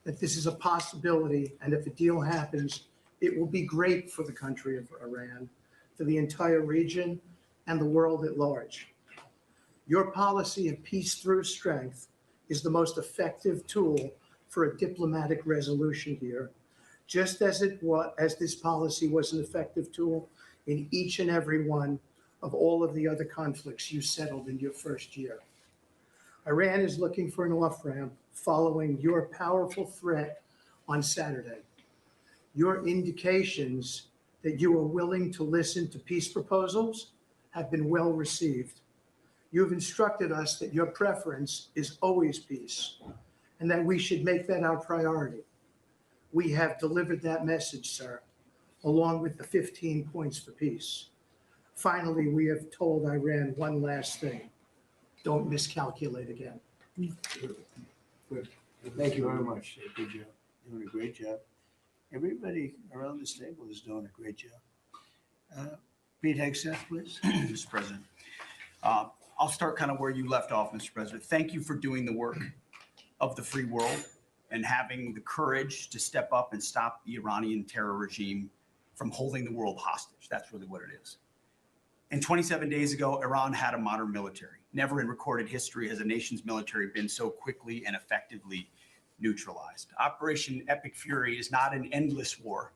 that this is a possibility, and if a deal happens, it will be great for the country of Iran, for the entire region, and the world at large. Your policy of peace through strength is the most effective tool for a diplomatic resolution here, just as this policy was an effective tool in each and every one of all of the other conflicts you settled in your first year. Iran is looking for an off-ramp following your powerful threat on Saturday. Your indications that you are willing to listen to peace proposals have been well received. You have instructed us that your preference is always peace, and that we should make that our priority. We have delivered that message, sir, along with the 15 points for peace. Finally, we have told Iran one last thing. Don't miscalculate again. Good. Thank you very much. Good job. Doing a great job. Everybody around this table is doing a great job. Pete Hegseth, please. Mr. President. I'll start kind of where you left off, Mr. President. Thank you for doing the work of the free world and having the courage to step up and stop the Iranian terror regime from holding the world hostage. That's really what it is. And 27 days ago, Iran had a modern military. Never in recorded history has a nation's military been so quickly and effectively neutralized. Operation Epic Fury is not an endless war.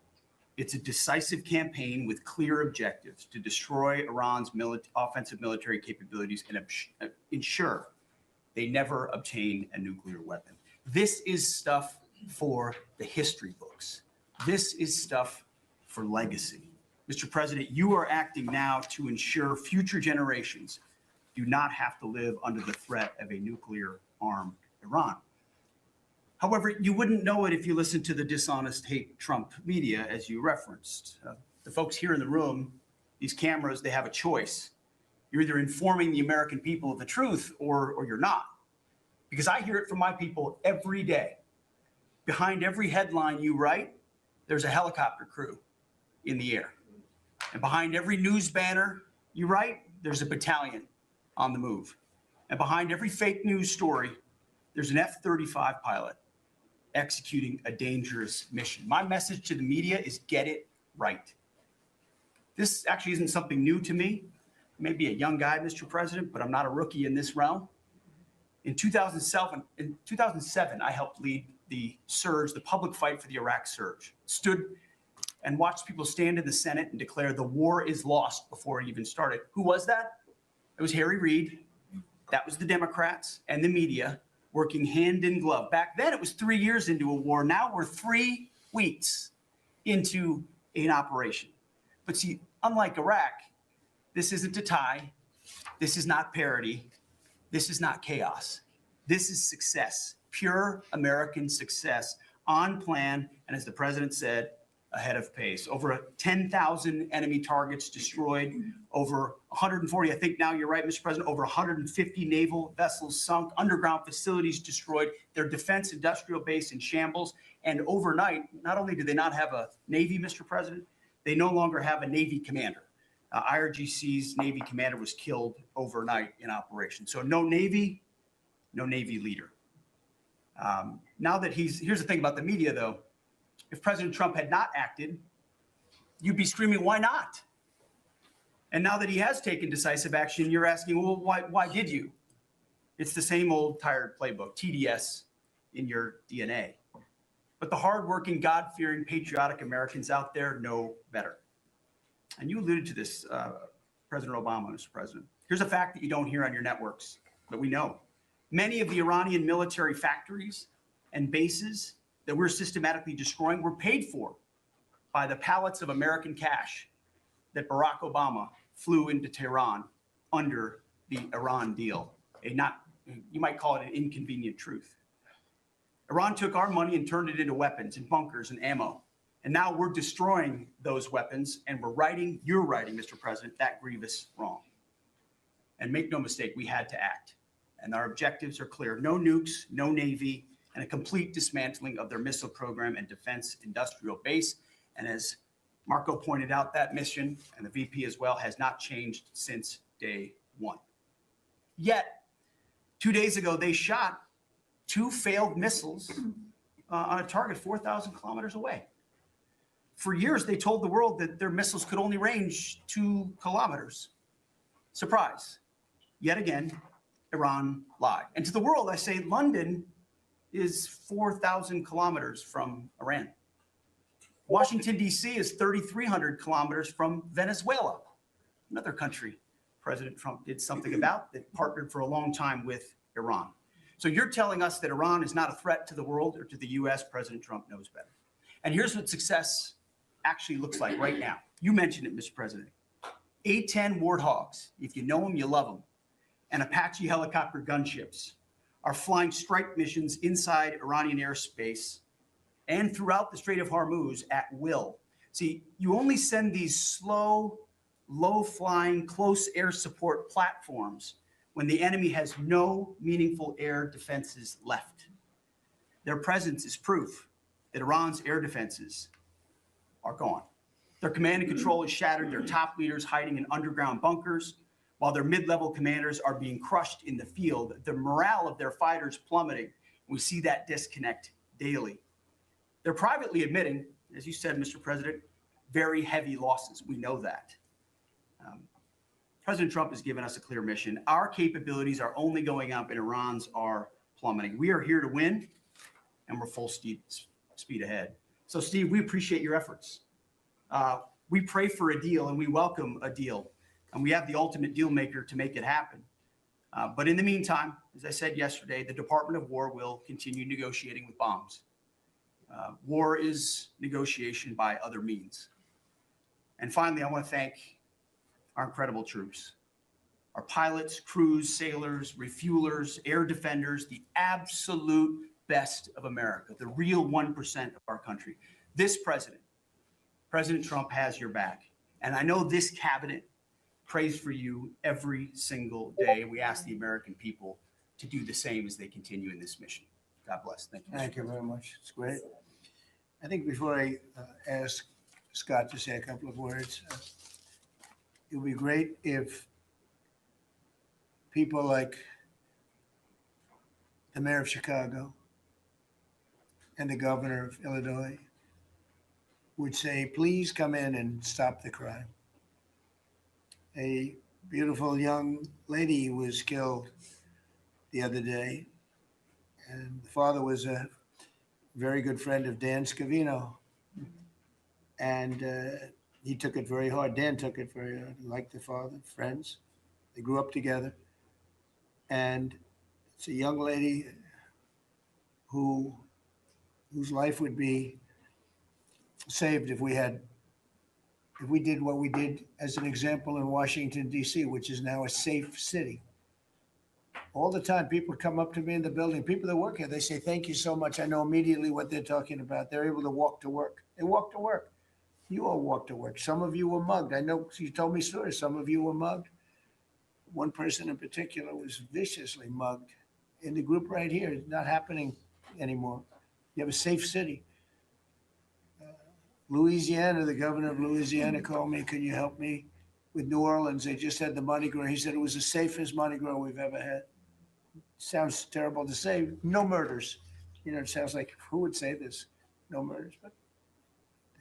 It's a decisive campaign with clear objectives to destroy Iran's offensive military capabilities and ensure they never obtain a nuclear weapon. This is stuff for the history books. This is stuff for legacy. Mr. President, you are acting now to ensure future generations do not have to live under the threat of a nuclear-armed Iran. However, you wouldn't know it if you listened to the dishonest hate Trump media, as you referenced. The folks here in the room, these cameras, they have a choice. You're either informing the American people of the truth or you're not. Because I hear it from my people every day. Behind every headline you write, there's a helicopter crew in the air. And behind every news banner you write, there's a battalion on the move. And behind every fake news story, there's an F-35 pilot executing a dangerous mission. My message to the media is get it right. This actually isn't something new to me. I may be a young guy, Mr. President, but I'm not a rookie in this realm. In 2007, I helped lead the surge, the public fight for the Iraq surge. Stood and watched people stand in the Senate and declare the war is lost before it even started. Who was that? It was Harry Reid. That was the Democrats and the media working hand in glove. Back then, it was 3 years into a war. Now we're 3 weeks into an operation. But see, unlike Iraq, this isn't a tie. This is not parity. This is not chaos. This is success, pure American success, on plan, and as the president said, ahead of pace. Over 10,000 enemy targets destroyed, over 140, I think now you're right, Mr. President, over 150 naval vessels sunk, underground facilities destroyed, their defense industrial base in shambles, and overnight, not only do they not have a Navy, Mr. President, they no longer have a Navy commander. IRGC's Navy commander was killed overnight in operation. So no Navy leader. Now that here's the thing about the media though, if President Trump had not acted, you'd be screaming, why not? And now that he has taken decisive action, you're asking, well, why did you? It's the same old tired playbook, TDS in your DNA. But the hardworking, God-fearing, patriotic Americans out there know better. And you alluded to this, President Obama, Mr. President. Here's a fact that you don't hear on your networks, but we know. Many of the Iranian military factories and bases that we're systematically destroying were paid for by the pallets of American cash that Barack Obama flew into Tehran under the Iran deal. You might call it an inconvenient truth. Iran took our money and turned it into weapons and bunkers and ammo. And now we're destroying those weapons and you're writing, Mr. President, that grievous wrong. And make no mistake, we had to act. And our objectives are clear. No nukes, no Navy, and a complete dismantling of their missile program and defense industrial base. And as Marco pointed out, that mission, and the VP as well, has not changed since day one. Yet, 2 days ago, they shot 2 failed missiles on a target 4,000 kilometers away. For years, they told the world that their missiles could only range 2 kilometers. Surprise. Yet again, Iran lied. And to the world, I say London is 4,000 kilometers from Iran. Washington, D.C. is 3,300 kilometers from Venezuela, another country President Trump did something about that partnered for a long time with Iran. So you're telling us that Iran is not a threat to the world or to the U.S. President Trump knows better. And here's what success actually looks like right now. You mentioned it, Mr. President. A-10 Warthogs, if you know them, you love them, and Apache helicopter gunships are flying strike missions inside Iranian airspace and throughout the Strait of Hormuz at will. See, you only send these slow, low-flying, close air support platforms when the enemy has no meaningful air defenses left. Their presence is proof that Iran's air defenses are gone. Their command and control is shattered, their top leaders hiding in underground bunkers, while their mid-level commanders are being crushed in the field. The morale of their fighters plummeting. We see that disconnect daily. They're privately admitting, as you said, Mr. President, very heavy losses. We know that. President Trump has given us a clear mission. Our capabilities are only going up and Iran's are plummeting. We are here to win, and we're full speed ahead. So, Steve, we appreciate your efforts. We pray for a deal, and we welcome a deal. And we have the ultimate deal maker to make it happen. But in the meantime, as I said yesterday, the Department of War will continue negotiating with bombs. War is negotiation by other means. And finally, I want to thank our incredible troops, our pilots, crews, sailors, refuelers, air defenders, the absolute best of America, the real 1% of our country. This president, President Trump, has your back. And I know this cabinet prays for you every single day. And we ask the American people to do the same as they continue in this mission. God bless. Thank you. Thank you very much. It's great. I think before I ask Scott to say a couple of words, it would be great if people like the mayor of Chicago and the governor of Illinois would say, please come in and stop the crime. A beautiful young lady was killed the other day, and the father was a very good friend of Dan Scavino. And he took it very hard. Dan took it very hard, like the father, friends. They grew up together. And it's a young lady whose life would be saved if we did what we did as an example in Washington, D.C., which is now a safe city. All the time, people come up to me in the building, people that work here, they say, thank you so much. I know immediately what they're talking about. They're able to walk to work. They walk to work. You all walk to work. Some of you were mugged. I know you told me stories. Some of you were mugged. One person in particular was viciously mugged in the group right here. It's not happening anymore. You have a safe city. Louisiana, the governor of Louisiana called me, can you help me with New Orleans? They just had the Mardi Gras. He said it was the safest Mardi Gras we've ever had. Sounds terrible to say. No murders. You know, it sounds like, who would say this? No murders. But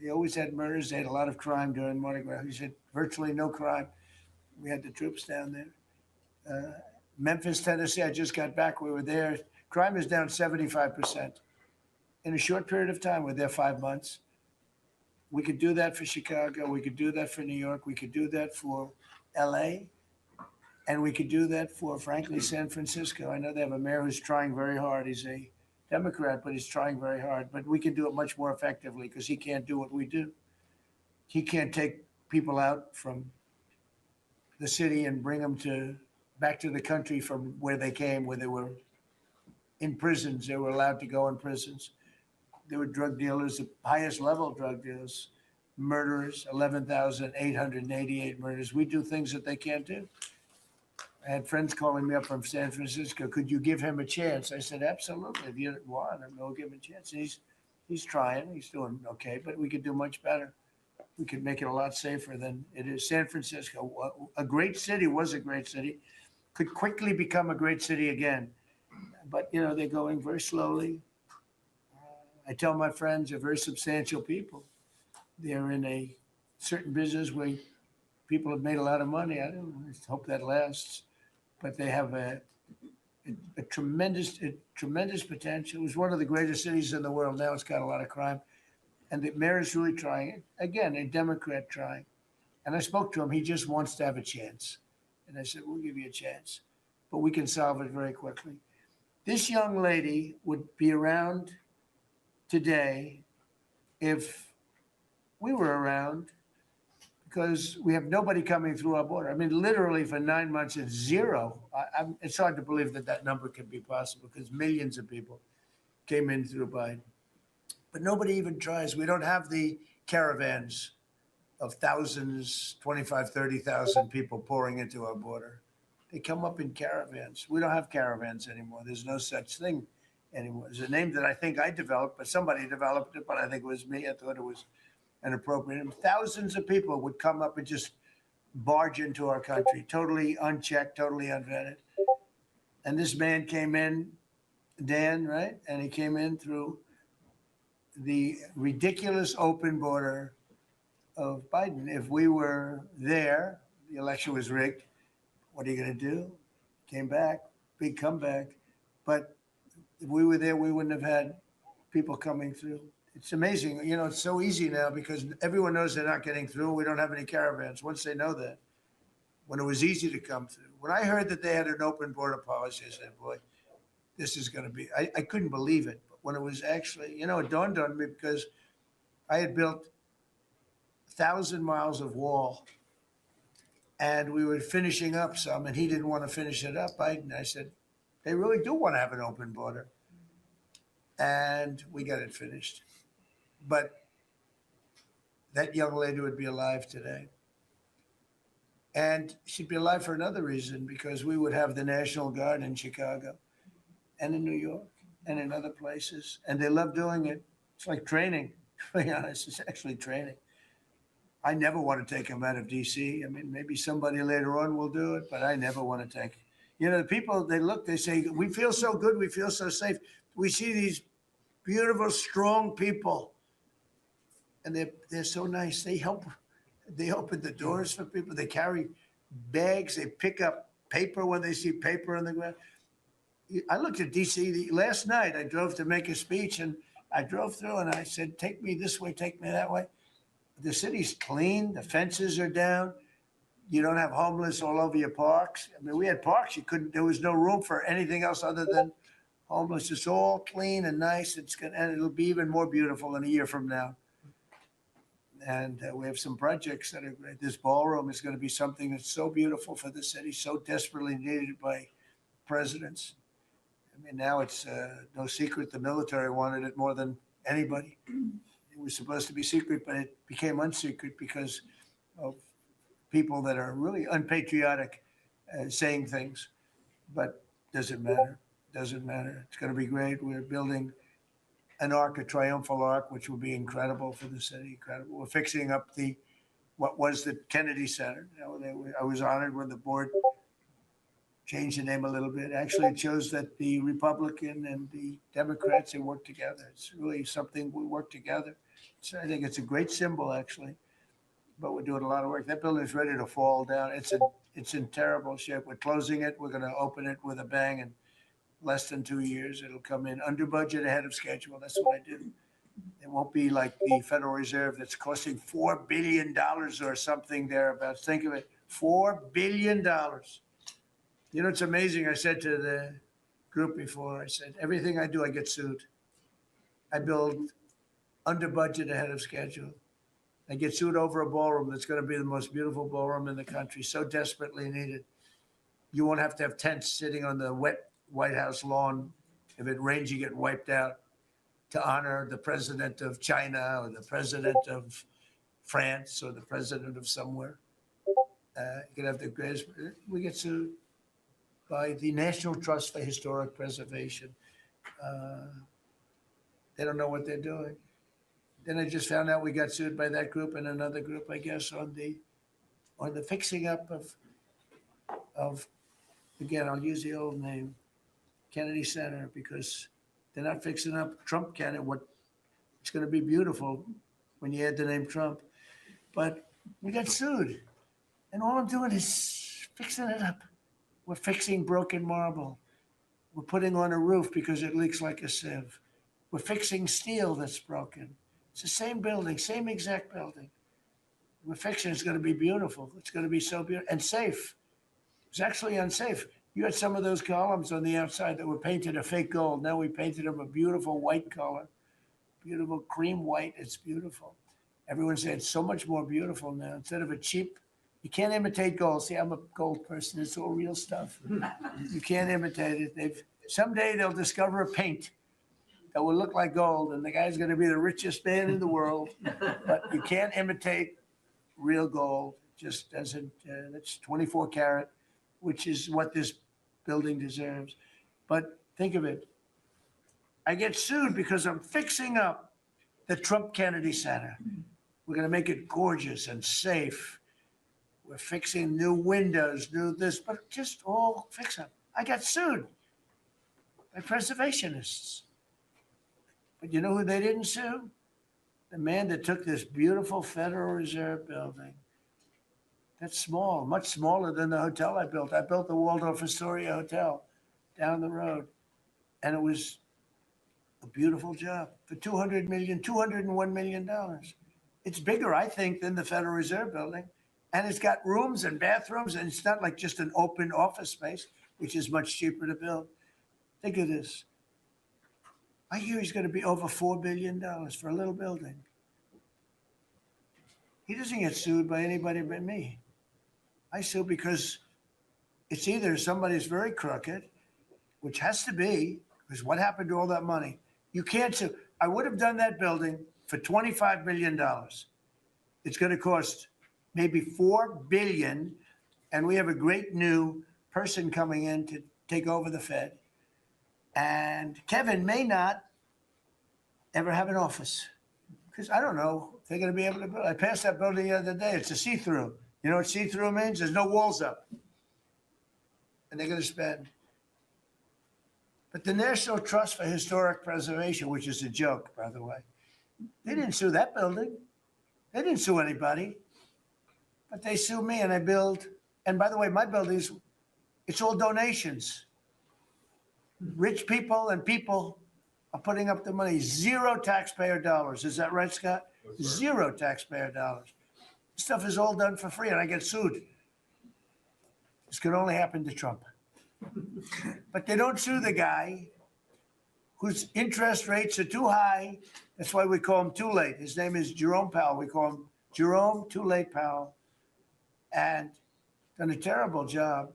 they always had murders. They had a lot of crime during Mardi Gras. He said virtually no crime. We had the troops down there. Memphis, Tennessee, I just got back. We were there. Crime is down 75%. In a short period of time, we're there 5 months. We could do that for Chicago. We could do that for New York. We could do that for LA. And we could do that for, frankly, San Francisco. I know they have a mayor who's trying very hard. He's a Democrat, but he's trying very hard. But we can do it much more effectively because he can't do what we do. He can't take people out from the city and bring them back to the country from where they came, where they were in prisons. They were allowed to go in prisons. There were drug dealers, the highest level drug dealers, murderers, 11,888 murders. We do things that they can't do. I had friends calling me up from San Francisco. Could you give him a chance? I said, absolutely. If you want, I'll give him a chance. He's trying. He's doing okay, but we could do much better. We could make it a lot safer than it is. San Francisco, a great city, was a great city, could quickly become a great city again. But, you know, they're going very slowly. I tell my friends they're very substantial people. They're in a certain business where people have made a lot of money. I hope that lasts. But they have a tremendous potential. It was one of the greatest cities in the world. Now it's got a lot of crime. And the mayor is really trying. Again, a Democrat trying. And I spoke to him. He just wants to have a chance. And I said, we'll give you a chance. But we can solve it very quickly. This young lady would be around today if we were around, because we have nobody coming through our border. I mean, literally for 9 months, it's zero. It's hard to believe that number could be possible because millions of people came in through Biden. But nobody even tries. We don't have the caravans of thousands, 25, 30,000 people pouring into our border. They come up in caravans. We don't have caravans anymore. There's no such thing anymore. It's a name that I think I developed, but somebody developed it, but I think it was me. I thought it was an appropriate name. Thousands of people would come up and just barge into our country, totally unchecked, totally unvetted. And this man came in, Dan, right? And he came in through the ridiculous open border of Biden. If we were there, the election was rigged. What are you going to do? Came back, big comeback. But if we were there, we wouldn't have had people coming through. It's amazing. You know, it's so easy now because everyone knows they're not getting through. We don't have any caravans. Once they know that, when it was easy to come through. When I heard that they had an open border policy, I said, boy, this is going to be, I couldn't believe it. But when it was actually, you know, it dawned on me because I had built 1,000 miles of wall And we were finishing up some, and he didn't want to finish it up. I said, they really do want to have an open border. And we got it finished. But that young lady would be alive today. And she'd be alive for another reason, because we would have the National Guard in Chicago and in New York and in other places. And they love doing it. It's like training, to be honest. It's actually training. I never want to take them out of DC. I mean, maybe somebody later on will do it, but I never want to take. You know, the people, they look, they say, we feel so good, we feel so safe. We see these beautiful, strong people, and they're so nice. They help. They open the doors for people. They carry bags. They pick up paper when they see paper on the ground. I looked at DC last night. I drove to make a speech, and I drove through, and I said, take me this way, take me that way. The city's clean. The fences are down. You don't have homeless all over your parks. I mean, we had parks. There was no room for anything else other than homeless. It's all clean and nice. And it'll be even more beautiful in a year from now. And we have some projects that are great. This ballroom is going to be something that's so beautiful for the city, so desperately needed by presidents. I mean, now it's no secret the military wanted it more than anybody. It was supposed to be secret, but it became unsecret because of people that are really unpatriotic saying things. But doesn't matter. Doesn't matter. It's going to be great. We're building an arc, a triumphal arc, which will be incredible for the city. Incredible. We're fixing up what was the Kennedy Center. I was honored when the board changed the name a little bit. Actually, it shows that the Republican and the Democrats, they work together. It's really something we work together. So I think it's a great symbol, actually. But we're doing a lot of work. That building is ready to fall down. It's in terrible shape. We're closing it. We're going to open it with a bang in less than 2 years. It'll come in under budget, ahead of schedule. That's what I do. It won't be like the Federal Reserve that's costing $4 billion or something thereabouts. Think of it, $4 billion. You know, it's amazing. I said to the group before, I said, everything I do, I get sued. I build under budget, ahead of schedule. I get sued over a ballroom that's going to be the most beautiful ballroom in the country, so desperately needed. You won't have to have tents sitting on the wet White House lawn. If it rains, you get wiped out, to honor the president of China or the president of France or the president of somewhere. You can have the greatest. We get sued by the National Trust for Historic Preservation. They don't know what they're doing. Then I just found out we got sued by that group and another group, I guess, on the fixing up of again, I'll use the old name, Kennedy Center, because they're not fixing up Trump Kennedy. It's going to be beautiful when you add the name Trump. But we got sued. And all I'm doing is fixing it up. We're fixing broken marble. We're putting on a roof because it leaks like a sieve. We're fixing steel that's broken. It's the same building, same exact building. We're fixing it's going to be beautiful. It's going to be so beautiful and safe. It's actually unsafe. You had some of those columns on the outside that were painted a fake gold. Now we painted them a beautiful white color, beautiful cream white. It's beautiful. Everyone said it's so much more beautiful now. Instead of a cheap, you can't imitate gold. See, I'm a gold person. It's all real stuff. You can't imitate it. Someday they'll discover a paint that will look like gold, and the guy's going to be the richest man in the world. But you can't imitate real gold. It just doesn't. That's 24 karat, which is what this building deserves. But think of it. I get sued because I'm fixing up the Trump Kennedy Center. We're going to make it gorgeous and safe. We're fixing new windows, new this, but just all fix up. I got sued by preservationists. But you know who they didn't sue? The man that took this beautiful Federal Reserve building. That's small, much smaller than the hotel I built. I built the Waldorf Astoria Hotel down the road. And it was a beautiful job for $201 million. It's bigger, I think, than the Federal Reserve building. And it's got rooms and bathrooms, and it's not like just an open office space, which is much cheaper to build. Think of this. I hear he's going to be over $4 billion for a little building. He doesn't get sued by anybody but me. I sue because it's either somebody's very crooked, which has to be, because what happened to all that money? You can't sue. I would have done that building for $25 million. It's going to cost maybe $4 billion, and we have a great new person coming in to take over the Fed. And Kevin may not ever have an office, because I don't know if they're going to be able to build. I passed that building the other day. It's a see-through. You know what see-through means? There's no walls up. And they're going to spend. But the National Trust for Historic Preservation, which is a joke, by the way, they didn't sue that building. They didn't sue anybody. But they sue me, and I build. And by the way, my buildings, it's all donations. Rich people and people are putting up the money. Zero taxpayer dollars. Is that right, Scott? Zero taxpayer dollars. This stuff is all done for free, and I get sued. This could only happen to Trump. But they don't sue the guy whose interest rates are too high. That's why we call him Too Late. His name is Jerome Powell. We call him Jerome Too Late Powell. And done a terrible job.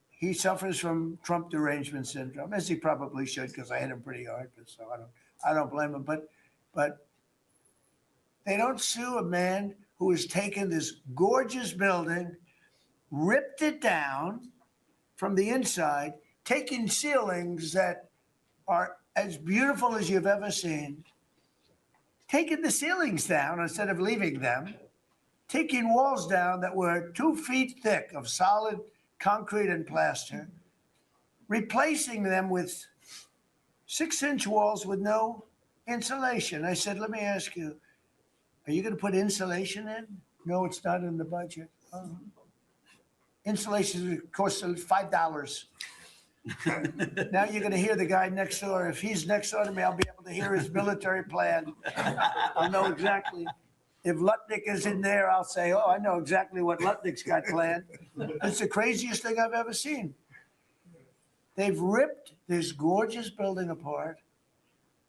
He suffers from Trump derangement syndrome, as he probably should, because I hit him pretty hard. But so I don't blame him. But they don't sue a man who has taken this gorgeous building, ripped it down from the inside, taking ceilings that are as beautiful as you've ever seen, taking the ceilings down instead of leaving them, taking walls down that were 2 feet thick of solid concrete and plaster, replacing them with 6-inch walls with no insulation. I said, let me ask you, are you going to put insulation in? No, it's not in the budget. Insulation costs $5. Now you're going to hear the guy next door. If he's next door to me, I'll be able to hear his military plan. I'll know exactly. If Lutnick is in there, I'll say, oh, I know exactly what Lutnick's got planned. It's the craziest thing I've ever seen. They've ripped this gorgeous building apart,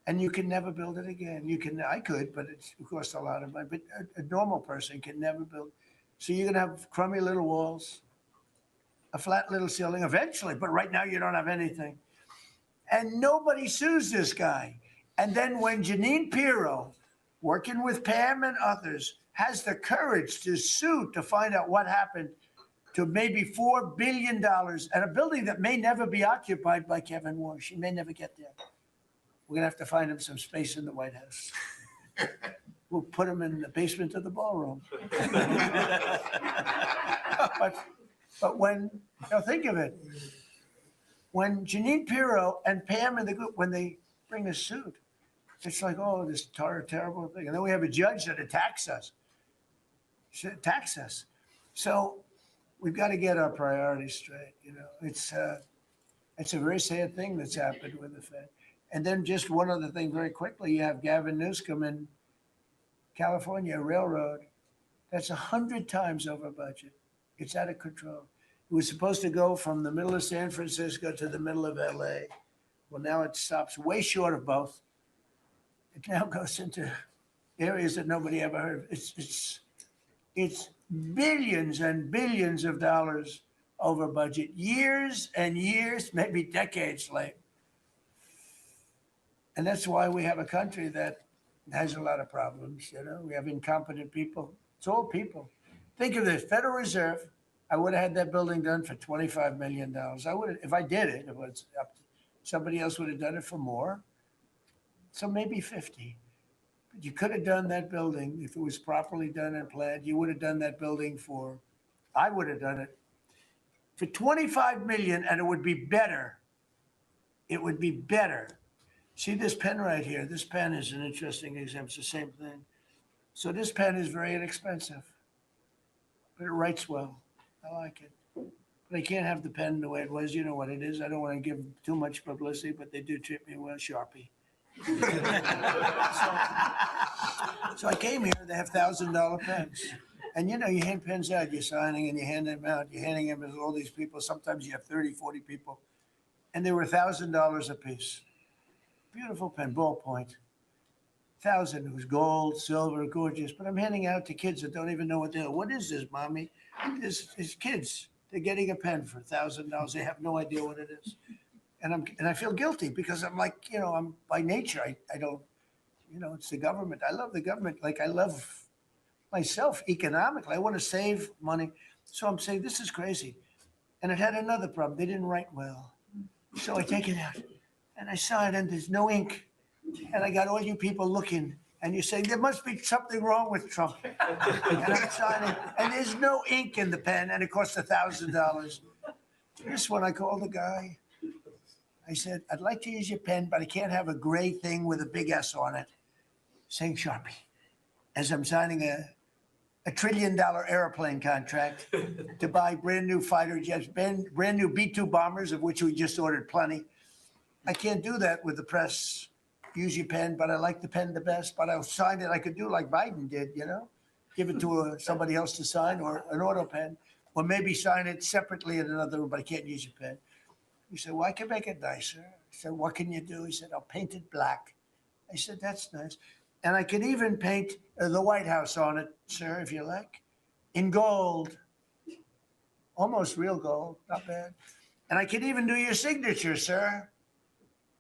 and you can never build it again. I could, but it costs a lot of money. But a normal person can never build. So you're going to have crummy little walls, a flat little ceiling eventually, but right now you don't have anything. And nobody sues this guy. And then when Jeanine Pirro, working with Pam and others, has the courage to sue to find out what happened to maybe $4 billion and a building that may never be occupied by Kevin Warsh. She may never get there. We're going to have to find him some space in the White House. We'll put him in the basement of the ballroom. But when, think of it. When Jeanine Pirro and Pam and the group, when they bring a suit, it's like, oh, this terrible thing. And then we have a judge that attacks us. So we've got to get our priorities straight. It's a very sad thing that's happened with the Fed. And then just one other thing very quickly, you have Gavin Newsom in California Railroad. That's 100 times over budget. It's out of control. It was supposed to go from the middle of San Francisco to the middle of LA. Well, now it stops way short of both. It now goes into areas that nobody ever heard of. It's billions and billions of dollars over budget, years and years, maybe decades late. And that's why we have a country that has a lot of problems. We have incompetent people. It's all people. Think of this, Federal Reserve. I would have had that building done for $25 million. I would, if I did it, somebody else would have done it for more. So maybe 50. But you could have done that building if it was properly done and planned. You would have done that building I would have done it for $25 million, and it would be better. It would be better. See this pen right here? This pen is an interesting example. It's the same thing. So this pen is very inexpensive, but it writes well. I like it. But I can't have the pen the way it was. You know what it is. I don't want to give too much publicity, but they do treat me well, Sharpie. So I came here, they have $1,000 pens. And you hand pens out, you're signing and you hand them out. You're handing them to all these people. Sometimes you have 30, 40 people. And they were $1,000 a piece. Beautiful pen, ballpoint. 1,000, it was gold, silver, gorgeous. But I'm handing out to kids that don't even know what they're. What is this, Mommy? his kids, they're getting a pen for $1,000. They have no idea what it is. And I feel guilty because I'm like, I'm by nature, I don't, it's the government. I love the government. Like I love myself economically. I want to save money. So I'm saying, this is crazy. And it had another problem. They didn't write well. So I take it out and I saw it and there's no ink. And I got all you people looking and you're saying, there must be something wrong with Trump. And I'm signing and there's no ink in the pen and it costs $1,000. This one, I called the guy. I said, I'd like to use your pen, but I can't have a gray thing with a big S on it saying Sharpie. As I'm signing a $1 trillion airplane contract to buy brand new fighter jets, brand new B-2 bombers, of which we just ordered plenty. I can't do that with the press. Use your pen, but I like the pen the best. But I'll sign it. I could do like Biden did, give it to somebody else to sign or an auto pen, or maybe sign it separately in another room, but I can't use your pen. He said, well, I can make it nicer. I said, what can you do? He said, I'll paint it black. I said, that's nice. And I can even paint the White House on it, sir, if you like, in gold. Almost real gold, not bad. And I can even do your signature, sir.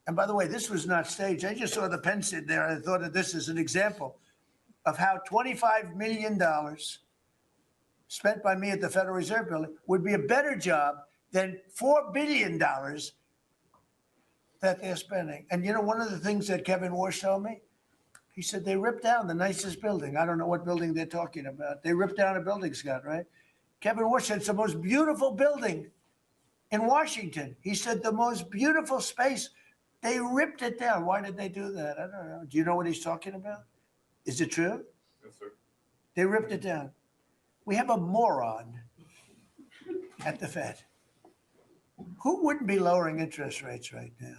And by the way, this was not staged. I just saw the pen sit there. I thought of this as an example of how $25 million spent by me at the Federal Reserve Building would be a better job than $4 billion that they're spending. And one of the things that Kevin Warsh told me, he said they ripped down the nicest building. I don't know what building they're talking about. They ripped down a building, Scott, right? Kevin Warsh said it's the most beautiful building in Washington. He said the most beautiful space. They ripped it down. Why did they do that? I don't know. Do you know what he's talking about? Is it true? Yes, sir. They ripped it down. We have a moron at the Fed. Who wouldn't be lowering interest rates right now?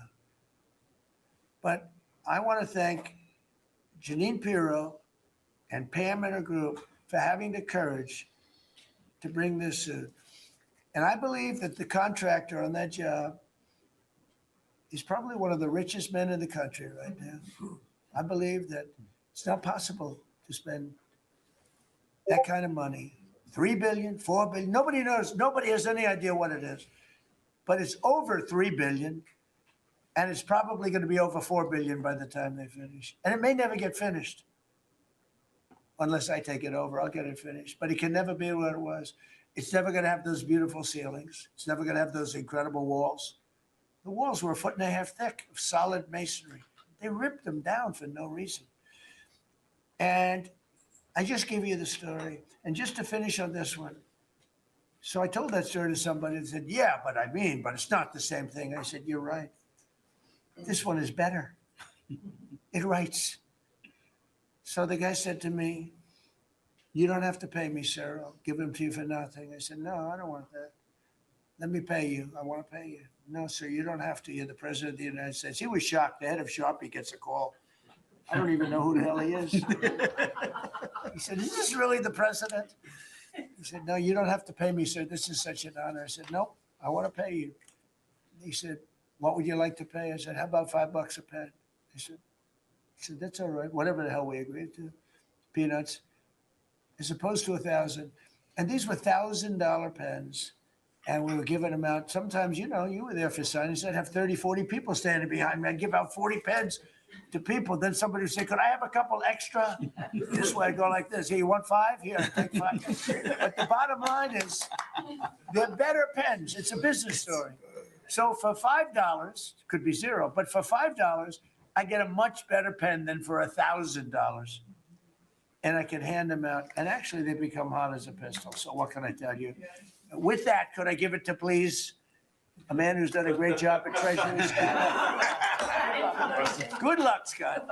But I want to thank Janine Pirro and Pam and her group for having the courage to bring this suit. And I believe that the contractor on that job is probably one of the richest men in the country right now. I believe that it's not possible to spend that kind of money. 3 billion, 4 billion, nobody knows. Nobody has any idea what it is. But it's over 3 billion, and it's probably going to be over 4 billion by the time they finish. And it may never get finished. Unless I take it over, I'll get it finished. But it can never be what it was. It's never going to have those beautiful ceilings. It's never going to have those incredible walls. The walls were 1.5 feet thick of solid masonry. They ripped them down for no reason. And I just gave you the story. And just to finish on this one, so I told that story to somebody and said, yeah, but it's not the same thing. I said, you're right. This one is better. It writes. So the guy said to me, you don't have to pay me, sir. I'll give them to you for nothing. I said, no, I don't want that. Let me pay you. I want to pay you. No, sir, you don't have to. You're the president of the United States. He was shocked. The head of Sharpie gets a call. I don't even know who the hell he is. He said, is this really the president? He said, no, you don't have to pay me, sir. This is such an honor. I said, no, I want to pay you. He said, what would you like to pay? I said, how about $5 a pen? He said, that's all right. Whatever the hell we agreed to. Peanuts. As opposed to 1,000. And these were $1,000 pens. And we were giving them out. Sometimes, you were there for signings. I'd have 30, 40 people standing behind me. I'd give out 40 pens to people. Then somebody would say, could I have a couple extra? This way, I'd go like this. Here, you want 5? Here, take 5. But the bottom line is, they're better pens. It's a business story. So for $5, could be 0, but for $5, I get a much better pen than for $1,000. And I can hand them out. And actually, they become hot as a pistol. So what can I tell you? With that, could I give it to, please, a man who's done a great job at Treasury? Good luck, Scott.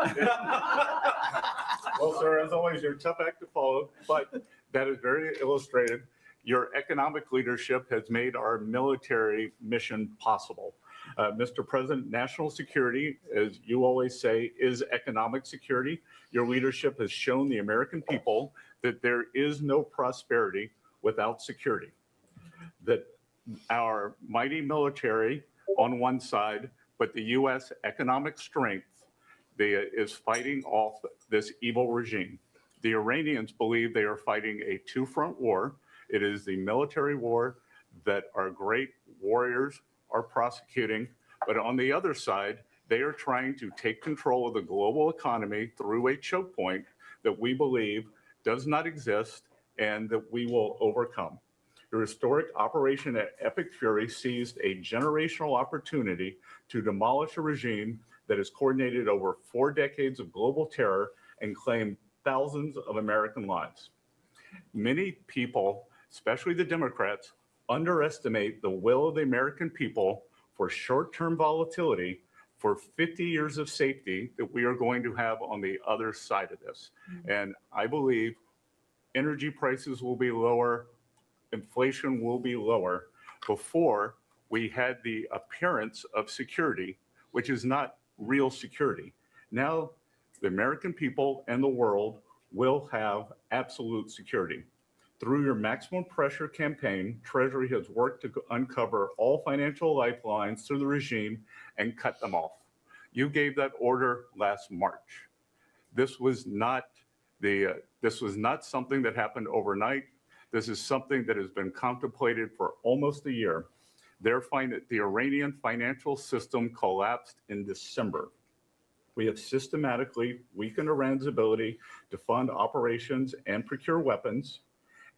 Well, sir, as always, you're a tough act to follow, but that is very illustrative. Your economic leadership has made our military mission possible. Mr. President, national security, as you always say, is economic security. Your leadership has shown the American people that there is no prosperity without security. That our mighty military on one side, but the U.S. economic strength is fighting off this evil regime. The Iranians believe they are fighting a two-front war. It is the military war that our great warriors are prosecuting. But on the other side, they are trying to take control of the global economy through a choke point that we believe does not exist and that we will overcome. The historic operation at Epic Fury seized a generational opportunity to demolish a regime that has coordinated over 4 decades of global terror and claimed thousands of American lives. Many people, especially the Democrats, underestimate the will of the American people for short-term volatility for 50 years of safety that we are going to have on the other side of this. And I believe energy prices will be lower, inflation will be lower before we had the appearance of security, which is not real security. Now, the American people and the world will have absolute security. Through your maximum pressure campaign, Treasury has worked to uncover all financial lifelines through the regime and cut them off. You gave that order last March. This was not something that happened overnight. This is something that has been contemplated for almost a year. The Iranian financial system collapsed in December. We have systematically weakened Iran's ability to fund operations and procure weapons,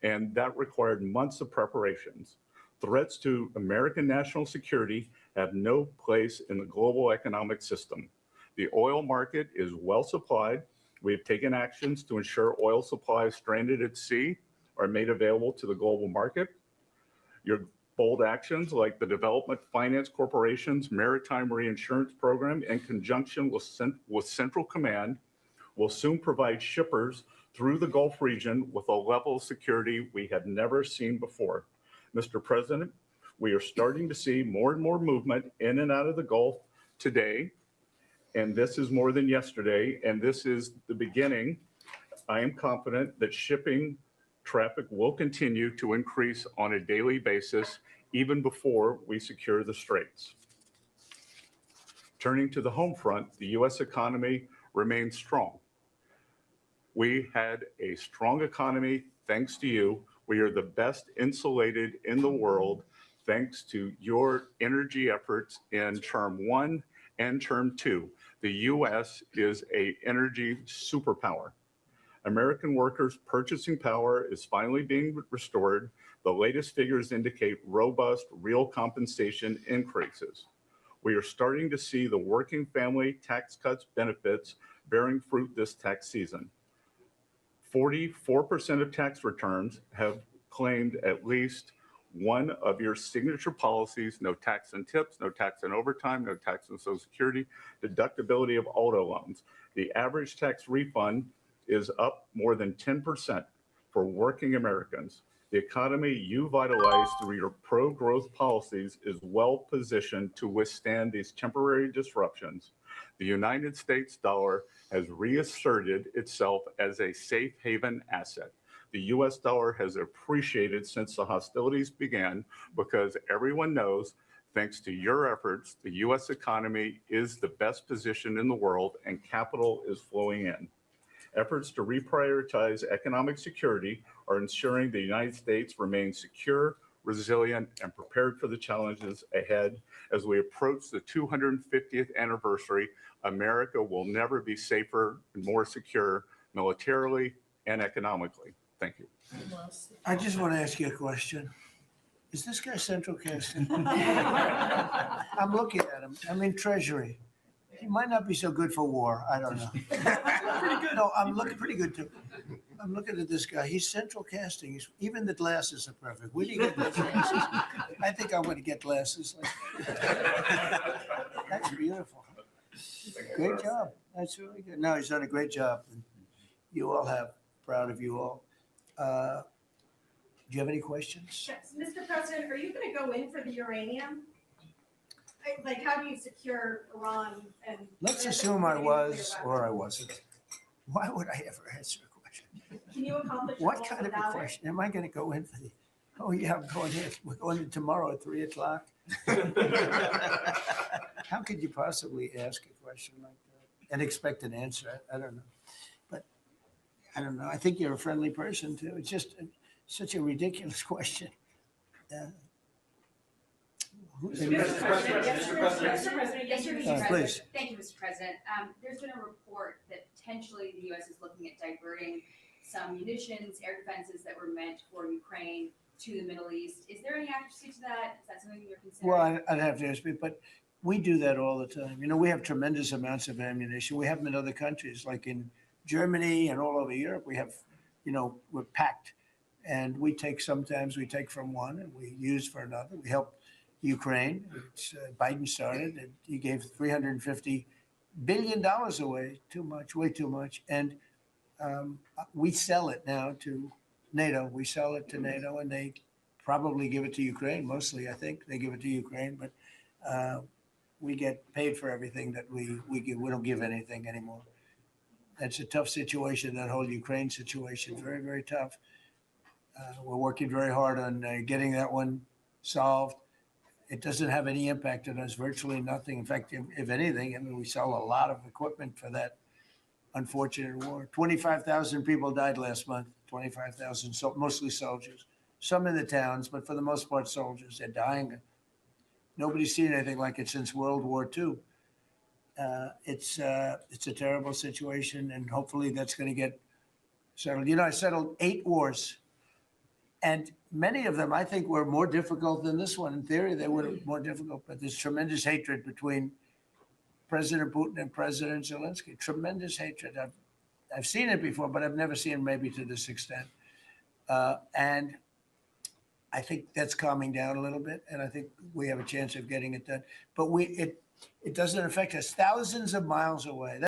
and that required months of preparations. Threats to American national security have no place in the global economic system. The oil market is well supplied. We have taken actions to ensure oil supplies stranded at sea are made available to the global market. Your bold actions like the Development Finance Corporation's Maritime Reinsurance Program in conjunction with Central Command will soon provide shippers through the Gulf region with a level of security we had never seen before. Mr. President, we are starting to see more and more movement in and out of the Gulf today, and this is more than yesterday, and this is the beginning. I am confident that shipping traffic will continue to increase on a daily basis, even before we secure the straits. Turning to the home front, the U.S. economy remains strong. We had a strong economy thanks to you. We are the best insulated in the world thanks to your energy efforts in term 1 and term 2. The U.S. is an energy superpower. American workers' purchasing power is finally being restored. The latest figures indicate robust real compensation increases. We are starting to see the working family tax cuts benefits bearing fruit this tax season. 44% of tax returns have claimed at least one of your signature policies: no tax on tips, no tax on overtime, no tax on Social Security, deductibility of auto loans. The average tax refund is up more than 10% for working Americans. The economy you vitalized through your pro-growth policies is well positioned to withstand these temporary disruptions. The United States dollar has reasserted itself as a safe haven asset. The US dollar has appreciated since the hostilities began because everyone knows, thanks to your efforts, the US economy is the best position in the world and capital is flowing in. Efforts to reprioritize economic security are ensuring the United States remains secure, resilient, and prepared for the challenges ahead. As we approach the 250th anniversary, America will never be safer and more secure militarily and economically. Thank you. I just want to ask you a question. Is this guy central casting? I'm looking at him. I'm in Treasury. He might not be so good for war. I don't know. Pretty good. No, I'm looking pretty good too. I'm looking at this guy. He's central casting. Even the glasses are perfect. Where do you get those glasses? I think I'm going to get glasses. That's beautiful. Great job. That's really good. No, he's done a great job. You all have, proud of you all. Do you have any questions? Yes. Mr. President, are you going to go in for the uranium? Like, how do you secure Iran? And Let's assume I was or I wasn't. Why would I ever answer a question? Can you accomplish your What goals kind of a without it? question? Am I going to go in for the, oh yeah, I'm going in. We're going in tomorrow at 3 o'clock. How could you possibly ask a question like that and expect an answer? I don't know. But I don't know. I think you're a friendly person too. It's just, such a ridiculous question. Mr. President, Please. Thank you, Mr. President. There's been a report that potentially the U.S. is looking at diverting some munitions, air defenses that were meant for Ukraine to the Middle East. Is there any accuracy to that? Is that something you're considering? Well, I'd have to ask you, but we do that all the time. You know, we have tremendous amounts of ammunition. We have them in other countries, like in Germany and all over Europe. We have, you know, we're packed. And sometimes we take from one and we use for another. We help Ukraine, which Biden started, and he gave $350 billion away, too much, way too much. And we sell it now to NATO. We sell it to NATO, and they probably give it to Ukraine. Mostly, I think they give it to Ukraine, but we get paid for everything that we give. We don't give anything anymore. That's a tough situation. That whole Ukraine situation, very, very tough. We're working very hard on getting that one solved. It doesn't have any impact on us, virtually nothing. In fact, if anything, I mean, we sell a lot of equipment for that unfortunate war. 25,000 people died last month, 25,000, so mostly soldiers. Some in the towns, but for the most part, soldiers. They're dying. Nobody's seen anything like it since World War II. It's a terrible situation, and hopefully that's going to get settled. You know, I settled 8 wars. And many of them, I think, were more difficult than this one. In theory, they were more difficult, but there's tremendous hatred between President Putin and President Zelensky. Tremendous hatred. I've seen it before, but I've never seen it maybe to this extent. And I think that's calming down a little bit, and I think we have a chance of getting it done. But it doesn't affect us thousands of miles away.